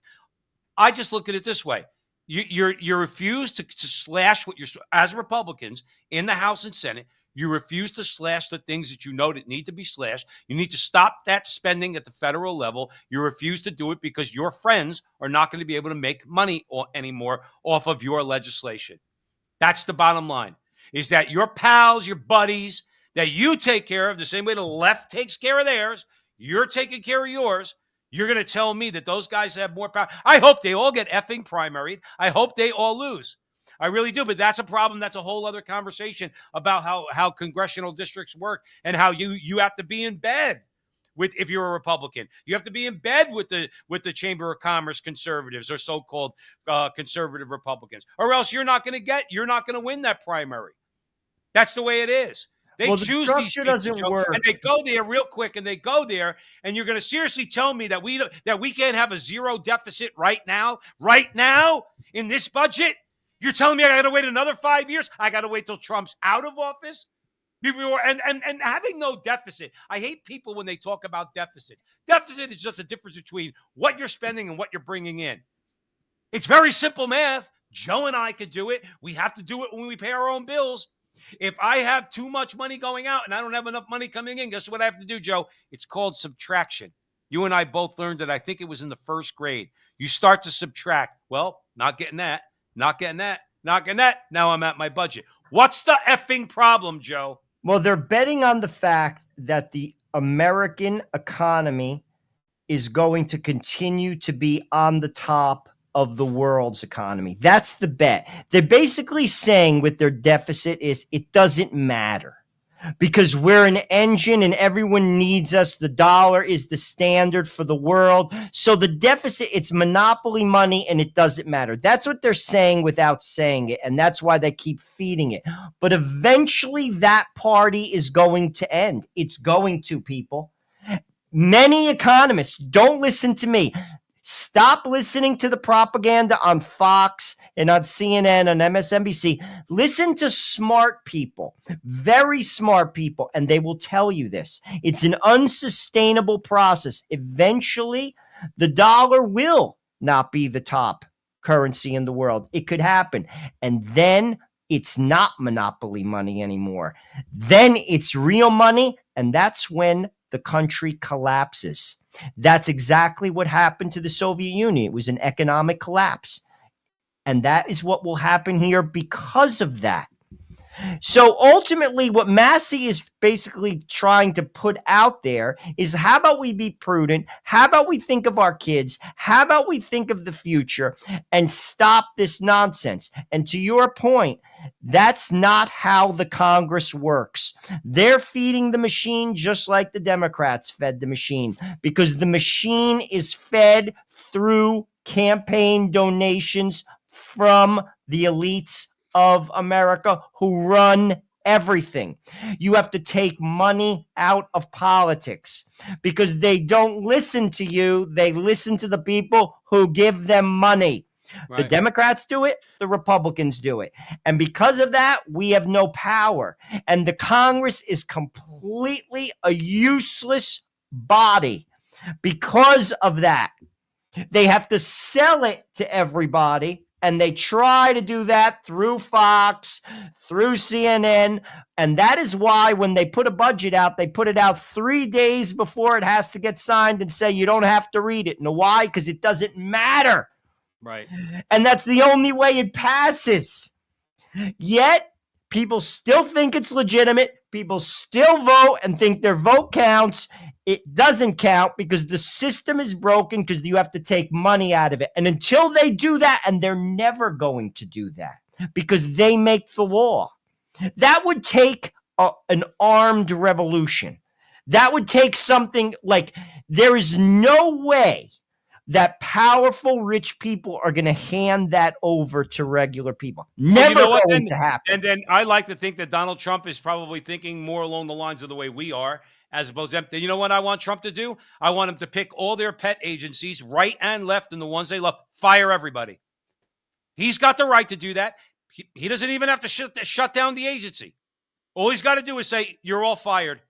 I just look at it this way. You refuse to slash what you're, as Republicans in the House and Senate, you refuse to slash the things that you know that need to be slashed. You need to stop that spending at the federal level. You refuse to do it because your friends are not going to be able to make money anymore off of your legislation. That's the bottom line, is that your pals, your buddies, that you take care of the same way the left takes care of theirs, you're taking care of yours. You're going to tell me that those guys have more power. I hope they all get effing primaried. I hope they all lose. I really do. But that's a problem. That's a whole other conversation about how congressional districts work and how you have to be in bed with, if you're a Republican, you have to be in bed with the Chamber of Commerce conservatives or so-called conservative Republicans, or else you're not going to win that primary. That's the way it is. They choose these people, doesn't work. and they go there real quick, and they go there, and you're going to seriously tell me that we can't have a zero deficit right now in this budget? You're telling me I got to wait another 5 years? I got to wait till Trump's out of office? And having no deficit. I hate people when they talk about deficit. Deficit is just a difference between what you're spending and what you're bringing in. It's very simple math. Joe and I could do it. We have to do it when we pay our own bills. If I have too much money going out and I don't have enough money coming in, guess what I have to do, Joe? It's called subtraction. You and I both learned that. I think it was in the first grade. You start to subtract. Well, not getting that, not getting that, not getting that. Now I'm at my budget. What's the effing problem, Joe? Well, they're betting on the fact that the American economy is going to continue to be on the top of the world's economy. That's the bet. They're basically saying with their deficit is it doesn't matter because we're an engine and everyone needs us. The dollar is the standard for the world. So the deficit, it's monopoly money and it doesn't matter. That's what they're saying without saying it. And that's why they keep feeding it. But eventually that party is going to end. It's going to, people. Many economists, don't listen to me. Stop listening to the propaganda on Fox and on CNN and MSNBC. Listen to smart people, very smart people, and they will tell you this. It's an unsustainable process. Eventually, the dollar will not be the top currency in the world. It could happen. And then it's not monopoly money anymore. Then it's real money, and that's when the country collapses. That's exactly what happened to the Soviet Union. It was an economic collapse. And that is what will happen here because of that. So ultimately, what Massey is basically trying to put out there is how about we be prudent? How about we think of our kids? How about we think of the future and stop this nonsense? And to your point, that's not how the Congress works. They're feeding the machine just like the Democrats fed the machine because the machine is fed through campaign donations from the elites of America who run everything. You have to take money out of politics because they don't listen to you. They listen to the people who give them money. Right. The Democrats do it. The Republicans do it. And because of that, we have no power. And the Congress is completely a useless body because of that. They have to sell it to everybody. And they try to do that through Fox, through CNN. And that is why when they put a budget out, they put it out 3 days before it has to get signed and say, you don't have to read it. You know why? Because it doesn't matter. Right. And that's the only way it passes. Yet, people still think it's legitimate. People still vote and think their vote counts. It doesn't count because the system is broken because you have to take money out of it. And until they do that, and they're never going to do that because they make the law, that would take an armed revolution. That would take something like there is no way that powerful rich people are going to hand that over to regular people. Never going to happen. And then I like to think that Donald Trump is probably thinking more along the lines of the way we are. as opposed to empty. You know what I want Trump to do? I want him to pick all their pet agencies, right and left, and the ones they love, fire everybody. He's got the right to do that. He doesn't even have to shut down the agency. All he's got to do is say, you're all fired.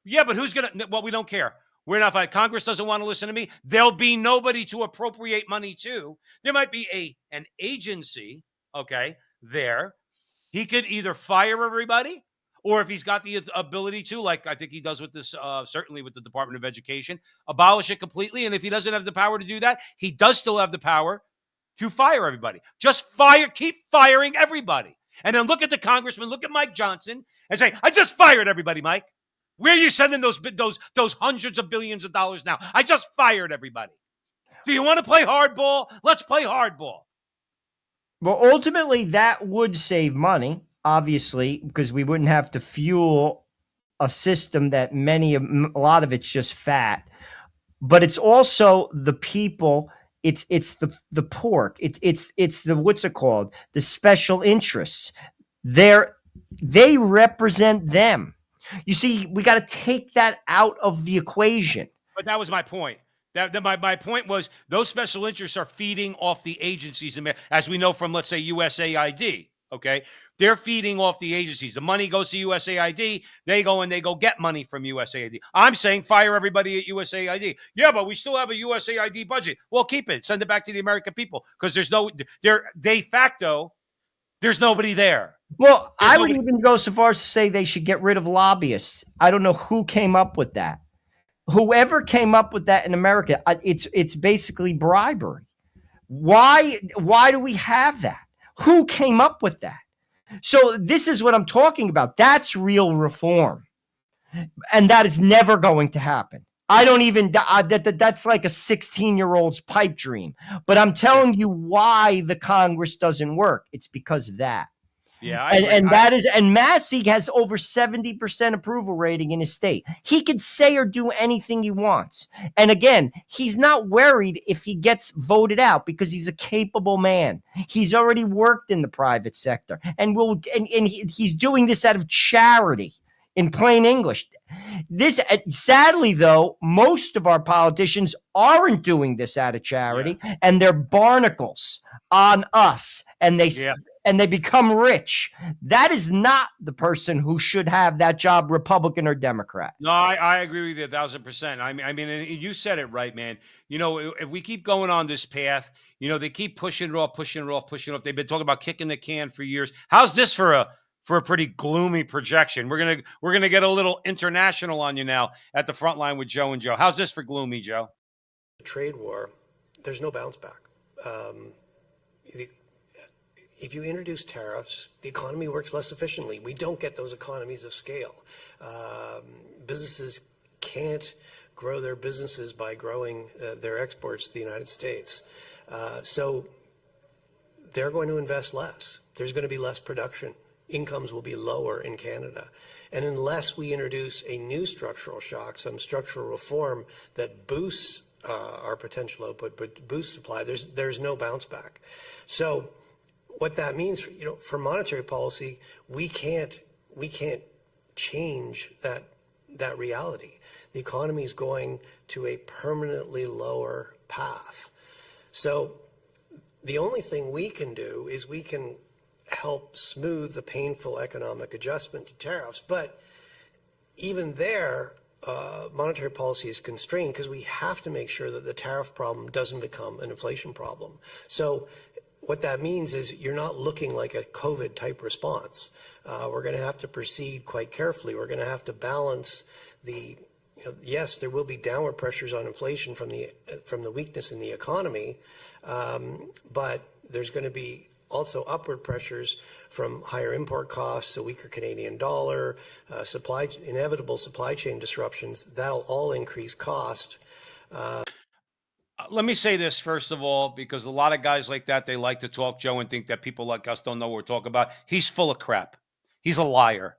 Yeah, but who's going to? Well, we don't care. We're not fired. Congress doesn't want to listen to me. There'll be nobody to appropriate money to. There might be an agency, okay, there. He could either fire everybody, or if he's got the ability to, like I think he does with this, certainly with the Department of Education, abolish it completely. And if he doesn't have the power to do that, he does still have the power to fire everybody. Just keep firing everybody. And then look at the congressman, look at Mike Johnson, and say, I just fired everybody, Mike. Where are you sending those hundreds of billions of dollars now? I just fired everybody. Do you want to play hardball? Let's play hardball. Well, ultimately, that would save money, obviously, because we wouldn't have to fuel a system that a lot of it's just fat. But it's also the people. It's the pork. It's the what's it called? The special interests. They represent them. You see, we got to take that out of the equation. But that was my point. My point was those special interests are feeding off the agencies, as we know from, let's say, USAID. Okay, they're feeding off the agencies. The money goes to USAID. They go get money from USAID. I'm saying fire everybody at USAID. Yeah, but we still have a USAID budget. Well, keep it. Send it back to the American people because de facto, there's nobody there. Well, I would even go so far as to say they should get rid of lobbyists. I don't know who came up with that. Whoever came up with that in America, it's basically bribery. Why do we have that? Who came up with that? So this is what I'm talking about. That's real reform. And that is never going to happen. I don't even, that's like a 16-year-old's pipe dream. But I'm telling you why the Congress doesn't work. It's because of that. Yeah, and Massey has over 70% approval rating in his state. He could say or do anything he wants. And again, he's not worried if he gets voted out because he's a capable man. He's already worked in the private sector and he's doing this out of charity. In plain English, sadly, though, most of our politicians aren't doing this out of charity, and they're barnacles on us, and they become rich. That is not the person who should have that job, Republican or Democrat. No, I agree with you 1,000%. I mean, you said it right, man. You know, if we keep going on this path, you know, they keep pushing it off. They've been talking about kicking the can for years. How's this for a pretty gloomy projection? We're gonna get a little international on you now at the front line with Joe and Joe. How's this for gloomy, Joe? The trade war, there's no bounce back. If you introduce tariffs, the economy works less efficiently. We don't get those economies of scale. Businesses can't grow their businesses by growing their exports to the United States. So they're going to invest less. There's going to be less production. Incomes will be lower in Canada. And unless we introduce a new structural shock, some structural reform that boosts our potential output, but boosts supply, there's no bounce back. So what that means, for monetary policy, we can't change that reality. The economy is going to a permanently lower path. So the only thing we can do is we can help smooth the painful economic adjustment to tariffs. But even there, monetary policy is constrained because we have to make sure that the tariff problem doesn't become an inflation problem. So what that means is you're not looking like a COVID type response. We're going to have to proceed quite carefully. We're going to have to balance yes, there will be downward pressures on inflation from the weakness in the economy, but there's going to be also upward pressures from higher import costs, a weaker Canadian dollar, inevitable supply chain disruptions. That'll all increase cost. Let me say this, first of all, because a lot of guys like that, they like to talk, Joe, and think that people like us don't know what we're talking about. He's full of crap. He's a liar.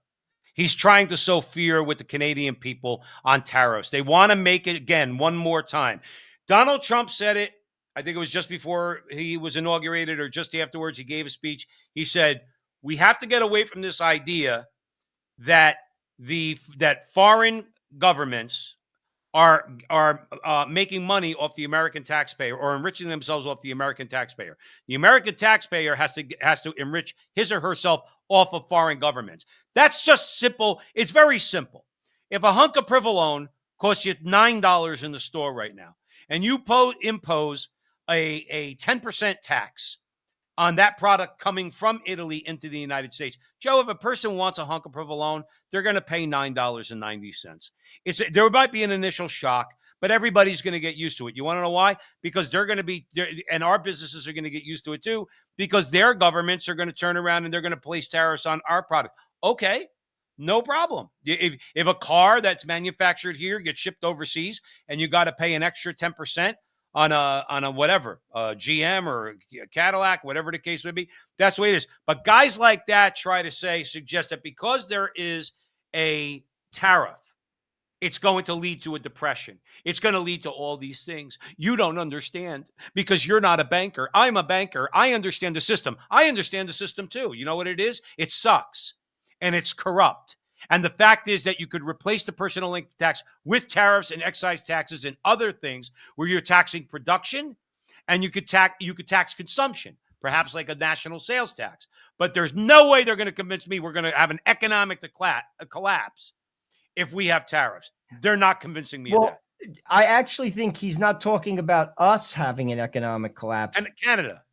He's trying to sow fear with the Canadian people on tariffs. They want to make it, again, one more time. Donald Trump said it. I think it was just before he was inaugurated or just afterwards. He gave a speech. He said, we have to get away from this idea that foreign governments are making money off the American taxpayer or enriching themselves off the American taxpayer. The American taxpayer has to enrich his or herself off of foreign governments. That's just simple. It's very simple. If a hunk of provolone costs you $9 in the store right now, and you impose a 10% tax on that product coming from Italy into the United States. Joe, if a person wants a hunk of provolone, they're going to pay $9.90. There might be an initial shock, but everybody's going to get used to it. You want to know why? Because they're going to be, and our businesses are going to get used to it too, because their governments are going to turn around and they're going to place tariffs on our product. Okay, no problem. If a car that's manufactured here gets shipped overseas and you got to pay an extra 10%, on a whatever, GM or a Cadillac, whatever the case may be. That's the way it is. But guys like that suggest that because there is a tariff, it's going to lead to a depression. It's going to lead to all these things. You don't understand because you're not a banker. I'm a banker. I understand the system. I understand the system too. You know what it is? It sucks and it's corrupt. And the fact is that you could replace the personal income tax with tariffs and excise taxes and other things where you're taxing production and you could tax consumption, perhaps like a national sales tax. But there's no way they're going to convince me we're going to have an economic collapse if we have tariffs. They're not convincing me of that. I actually think he's not talking about us having an economic collapse. And Canada.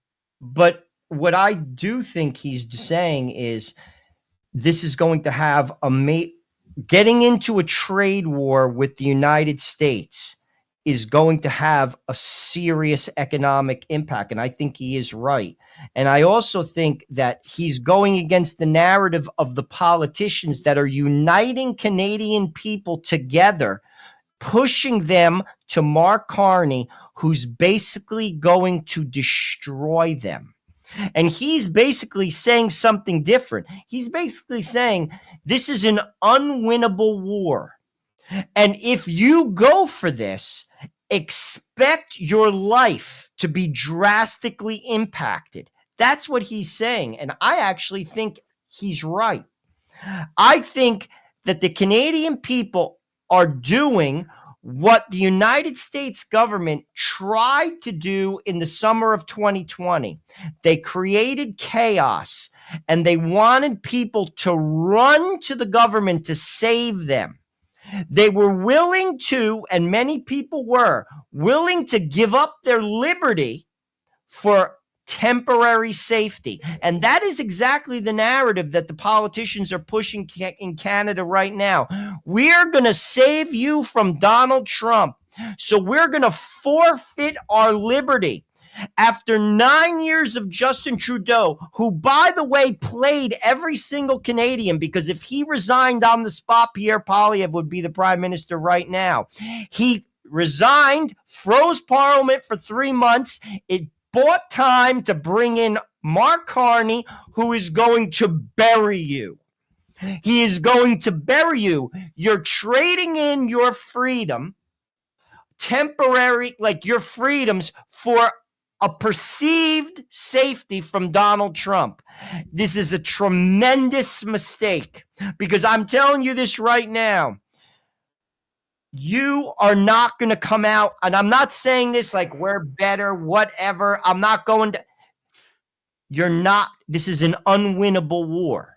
But what I do think he's saying is this is going to have getting into a trade war with the United States is going to have a serious economic impact. And I think he is right. And I also think that he's going against the narrative of the politicians that are uniting Canadian people together, pushing them to Mark Carney, who's basically going to destroy them. And he's basically saying something different. He's basically saying this is an unwinnable war. And if you go for this, expect your life to be drastically impacted. That's what he's saying. And I actually think he's right. I think that the Canadian people are doing what the United States government tried to do in the summer of 2020. They created chaos and they wanted people to run to the government to save them. They were willing to, and many people were willing to give up their liberty for temporary safety. And that is exactly the narrative that the politicians are pushing in Canada right now. We're going to save you from Donald Trump. So we're going to forfeit our liberty. After 9 years of Justin Trudeau, who, by the way, played every single Canadian, because if he resigned on the spot, Pierre Poilievre would be the prime minister right now. He resigned, froze Parliament for 3 months. It bought time to bring in Mark Carney, who is going to bury you. He is going to bury you. You're trading in your freedom, temporary, like your freedoms, for a perceived safety from Donald Trump. This is a tremendous mistake because I'm telling you this right now. You are not going to come out, and I'm not saying this like we're better, whatever. I'm not going to. You're not. This is an unwinnable war.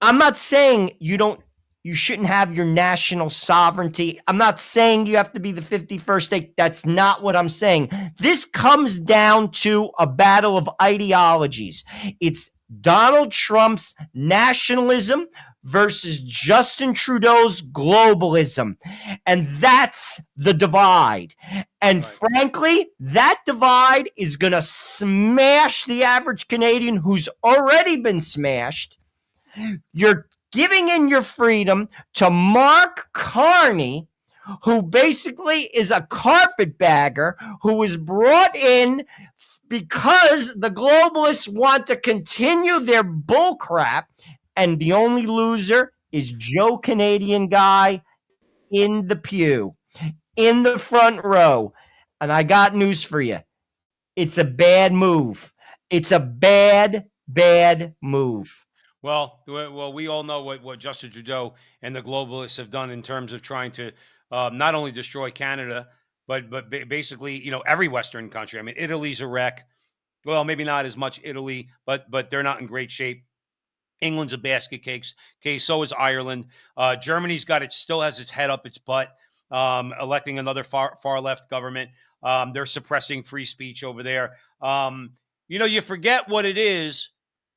I'm not saying you shouldn't have your national sovereignty. I'm not saying you have to be the 51st state. That's not what I'm saying. This comes down to a battle of ideologies. It's Donald Trump's nationalism versus Justin Trudeau's globalism. And that's the divide. And frankly, that divide is going to smash the average Canadian who's already been smashed. You're giving in your freedom to Mark Carney, who basically is a carpetbagger who was brought in because the globalists want to continue their bullcrap. And the only loser is Joe Canadian guy in the pew, in the front row. And I got news for you. It's a bad move. It's a bad move. Well, we all know what Justin Trudeau and the globalists have done in terms of trying to not only destroy Canada, but basically, every Western country. I mean, Italy's a wreck. Well, maybe not as much Italy, but they're not in great shape. England's a basket case. So is Ireland. Germany's still has its head up its butt, electing another far left government. They're suppressing free speech over there. You forget what it is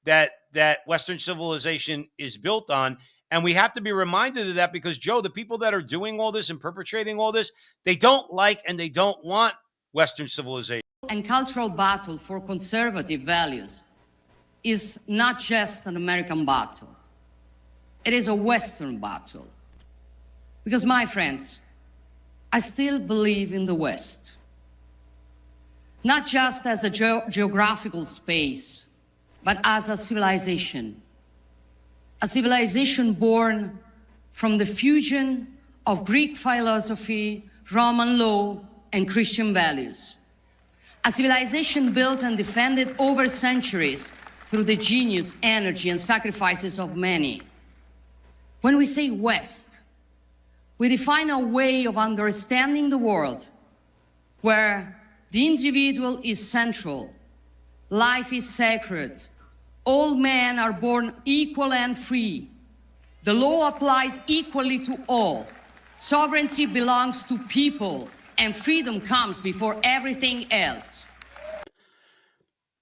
that Western civilization is built on. And we have to be reminded of that because, Joe, the people that are doing all this and perpetrating all this, they don't like and they don't want Western civilization. And cultural battle for conservative values is not just an American battle. It is a Western battle. Because, my friends, I still believe in the West. Not just as a geographical space, but as a civilization. A civilization born from the fusion of Greek philosophy, Roman law, and Christian values. A civilization built and defended over centuries through the genius, energy, and sacrifices of many. When we say West, we define a way of understanding the world where the individual is central, life is sacred, all men are born equal and free, the law applies equally to all, sovereignty belongs to people, and freedom comes before everything else.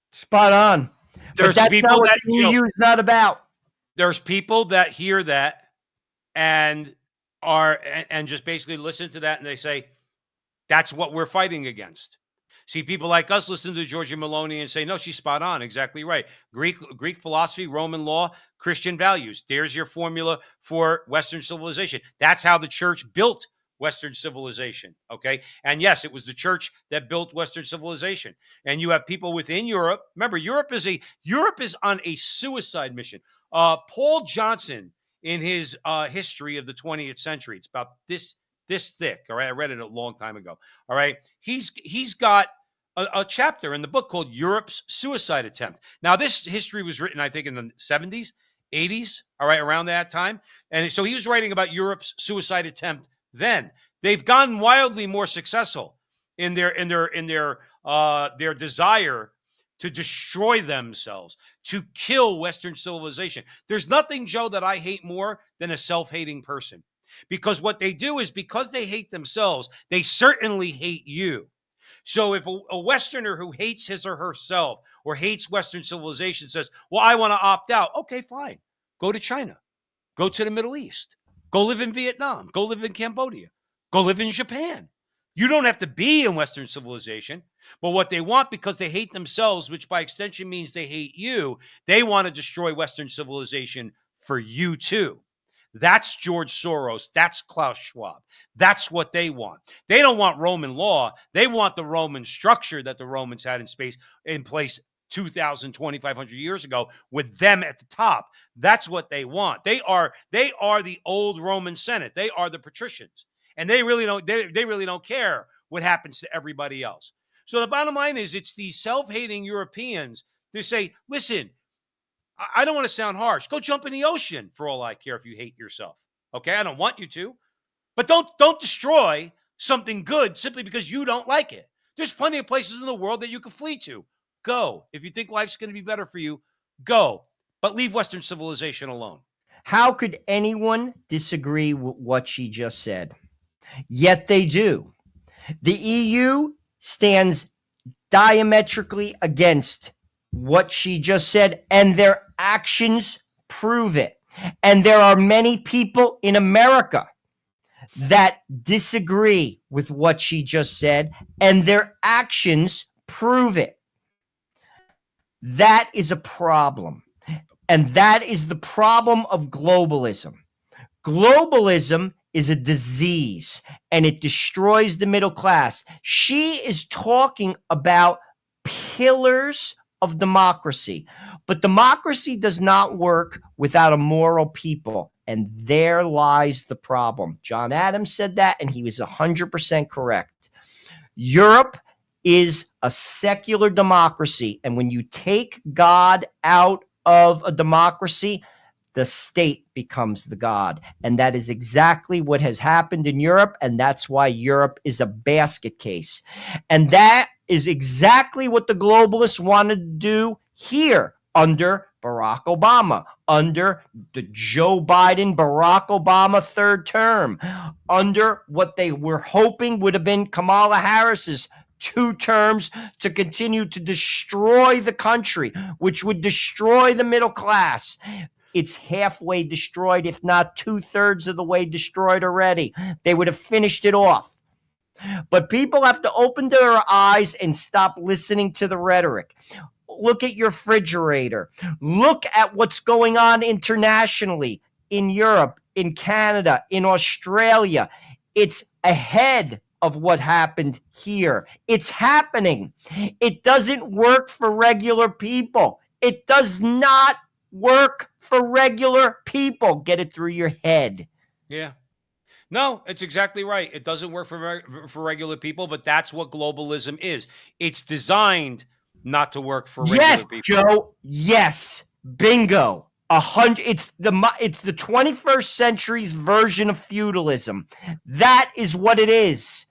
Spot on. There's that's people not what that the EU is not about. There's people that hear that and just basically listen to that and they say, that's what we're fighting against. See, people like us listen to Giorgia Meloni and say, no, she's spot on. Exactly right. Greek philosophy, Roman law, Christian values. There's your formula for Western civilization. That's how the church built Western civilization. Okay. And yes, it was the church that built Western civilization. And you have people within Europe. Remember, Europe is on a suicide mission. Paul Johnson, in his history of the 20th century, it's about this thick. All right. I read it a long time ago. All right. He's got a chapter in the book called Europe's Suicide Attempt. Now, this history was written, I think, in the 70s, 80s. All right. Around that time. And so he was writing about Europe's suicide attempt. Then they've gotten wildly more successful in their desire to destroy themselves, to kill Western civilization. There's nothing, Joe, that I hate more than a self-hating person, because what they do is, because they hate themselves, they certainly hate you. So if a Westerner who hates his or herself or hates Western civilization says, well, I want to opt out. Okay, fine. Go to China. Go to the Middle East. Go live in Vietnam. Go live in Cambodia. Go live in Japan. You don't have to be in Western civilization. But what they want, because they hate themselves, which by extension means they hate you, they want to destroy Western civilization for you too. That's George Soros. That's Klaus Schwab. That's what they want. They don't want Roman law. They want the Roman structure that the Romans had in place 2,000, 2,500 years ago, with them at the top. That's what they want. They are the old Roman Senate. They are the patricians, and they really don't care what happens to everybody else. So the bottom line is, it's these self-hating Europeans. They say, listen, I don't want to sound harsh. Go jump in the ocean for all I care if you hate yourself. Okay, I don't want you to, but don't destroy something good simply because you don't like it. There's plenty of places in the world that you can flee to. Go. If you think life's going to be better for you, go. But leave Western civilization alone. How could anyone disagree with what she just said? Yet they do. The EU stands diametrically against what she just said, and their actions prove it. And there are many people in America that disagree with what she just said, and their actions prove it. That is a problem. And that is the problem of globalism. Globalism is a disease, and it destroys the middle class. She is talking about pillars of democracy, but democracy does not work without a moral people, and there lies the problem. John Adams said that, and he was 100% correct. Europe is a secular democracy, and when you take God out of a democracy, the state becomes the god. And that is exactly what has happened in Europe. And that's why Europe is a basket case. And that is exactly what the globalists wanted to do here under Barack Obama, under the Joe Biden, Barack Obama third term, under what they were hoping would have been Kamala Harris's 2 terms to continue to destroy the country, which would destroy the middle class. It's halfway destroyed, if not 2/3 of the way destroyed already. They would have finished it off. But people have to open their eyes and stop listening to the rhetoric. Look at your refrigerator. Look at what's going on internationally in Europe, in Canada, in Australia. It's ahead of what happened here. It's happening. It doesn't work for regular people. It does not work for regular people. Get it through your head. Yeah. No, it's exactly right. It doesn't work for regular people, but that's what globalism is. It's designed not to work for regular people. Yes, Joe. Yes. Bingo. 100. It's the 21st century's version of feudalism. That is what it is.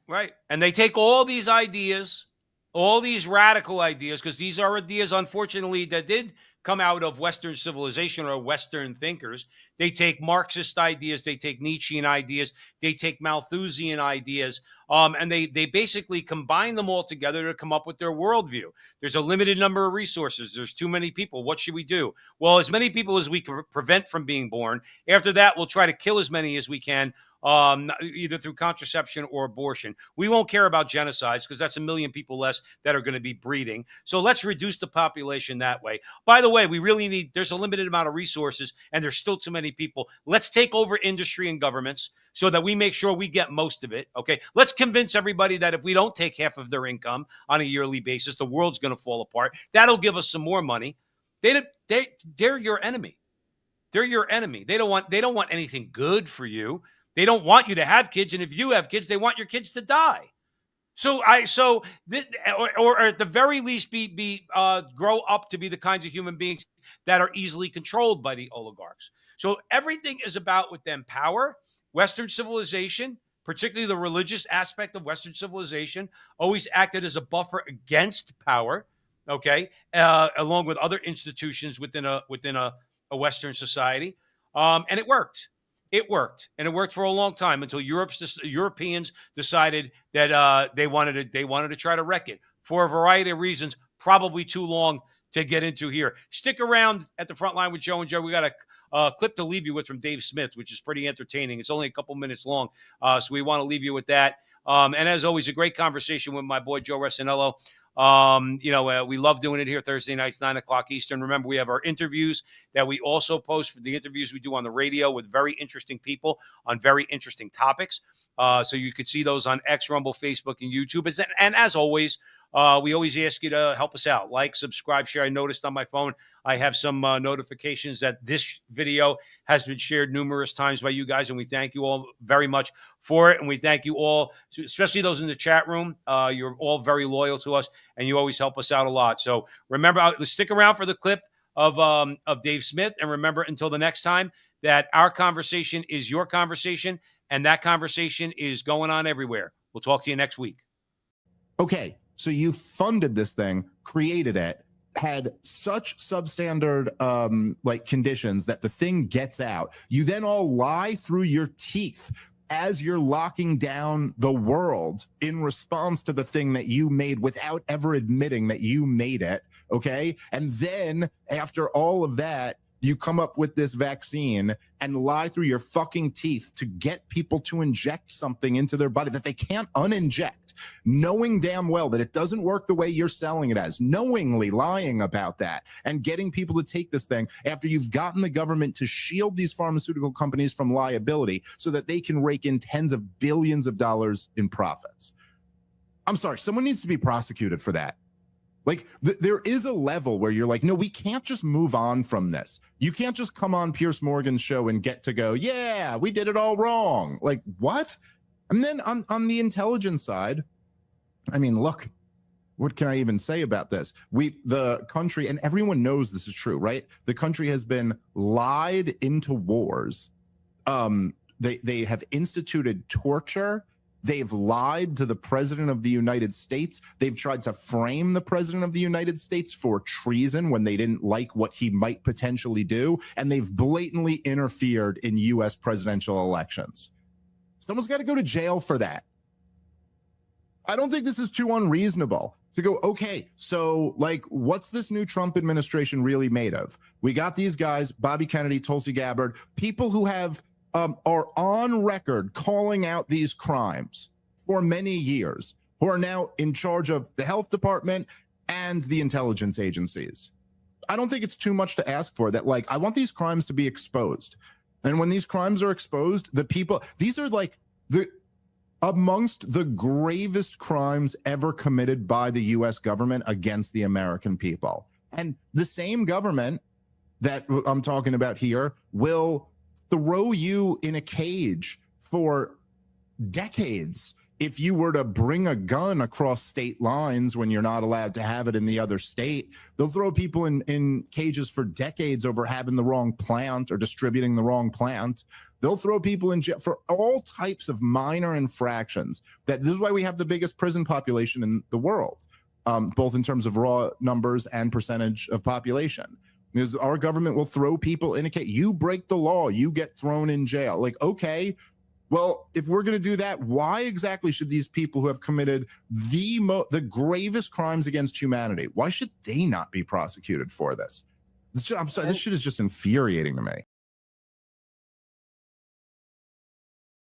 Right. And they take all these ideas, all these radical ideas, because these are ideas, unfortunately, that did come out of Western civilization or Western thinkers. They take Marxist ideas, they take Nietzschean ideas, they take Malthusian ideas, and they basically combine them all together to come up with their worldview. There's a limited number of resources. There's too many people. What should we do? Well, as many people as we can prevent from being born. After that, we'll try to kill as many as we can, either through contraception or abortion. We won't care about genocides because that's 1 million people less that are going to be breeding. So let's reduce the population that way. By the way, we really need, there's a limited amount of resources and there's still too many people. Let's take over industry and governments so that we make sure we get most of it. Okay. Let's convince everybody that if we don't take half of their income on a yearly basis, the world's going to fall apart. That'll give us some more money. They're your enemy. They're your enemy. They don't want anything good for you. They don't want you to have kids, and if you have kids, they want your kids to die. Or at the very least, grow up to be the kinds of human beings that are easily controlled by the oligarchs. So everything is about with them power. Western civilization, particularly the religious aspect of Western civilization, always acted as a buffer against power. Okay, along with other institutions within a Western society, and it worked. It worked, and it worked for a long time until Europeans decided that they wanted to try to wreck it for a variety of reasons. Probably too long to get into here. Stick around at the front line with Joe and Joe. We got a clip to leave you with from Dave Smith, which is pretty entertaining. It's only a couple minutes long, so we want to leave you with that. And as always, a great conversation with my boy Joe Resinello. We love doing it here Thursday nights, 9:00 Eastern. Remember, we have our interviews that we also post for the interviews we do on the radio with very interesting people on very interesting topics. So you could see those on X, Rumble, Facebook, and YouTube. And as always, we always ask you to help us out. Like, subscribe, share. I noticed on my phone, I have some notifications that this video has been shared numerous times by you guys, and we thank you all very much for it. And we thank you all, especially those in the chat room. You're all very loyal to us, and you always help us out a lot. So remember, stick around for the clip of Dave Smith, and remember, until the next time, that our conversation is your conversation, and that conversation is going on everywhere. We'll talk to you next week. Okay, so you funded this thing, created it, had such substandard conditions that the thing gets out. You then all lie through your teeth as you're locking down the world in response to the thing that you made without ever admitting that you made it, okay? And then after all of that, you come up with this vaccine and lie through your fucking teeth to get people to inject something into their body that they can't uninject, knowing damn well that it doesn't work the way you're selling it as, knowingly lying about that and getting people to take this thing after you've gotten the government to shield these pharmaceutical companies from liability so that they can rake in tens of billions of dollars in profits. I'm sorry, someone needs to be prosecuted for that. Like, there is a level where you're like, no, we can't just move on from this. You can't just come on Piers Morgan's show and get to go, yeah, we did it all wrong. Like, what? And then on the intelligence side, I mean, look, what can I even say about this? The country, and everyone knows this is true, right? The country has been lied into wars. They have instituted torture. They've lied to the president of the United States. They've tried to frame the president of the United States for treason when they didn't like what he might potentially do. And they've blatantly interfered in U.S. presidential elections. Someone's got to go to jail for that. I don't think this is too unreasonable to go, okay, so like, what's this new Trump administration really made of? We got these guys, Bobby Kennedy, Tulsi Gabbard, people who have are on record calling out these crimes for many years, who are now in charge of the health department and the intelligence agencies. I don't think it's too much to ask for that. Like, I want these crimes to be exposed. And when these crimes are exposed, the people, these are like amongst the gravest crimes ever committed by the U.S. government against the American people. And the same government that I'm talking about here will throw you in a cage for decades if you were to bring a gun across state lines when you're not allowed to have it in the other state. They'll throw people in cages for decades over having the wrong plant or distributing the wrong plant. They'll throw people in jail for all types of minor infractions. This is why we have the biggest prison population in the world, both in terms of raw numbers and percentage of population. Because our government will throw people in a cage. You break the law, you get thrown in jail. Like, okay, well, if we're going to do that, why exactly should these people who have committed the gravest crimes against humanity, why should they not be prosecuted for this? I'm sorry, this shit is just infuriating to me.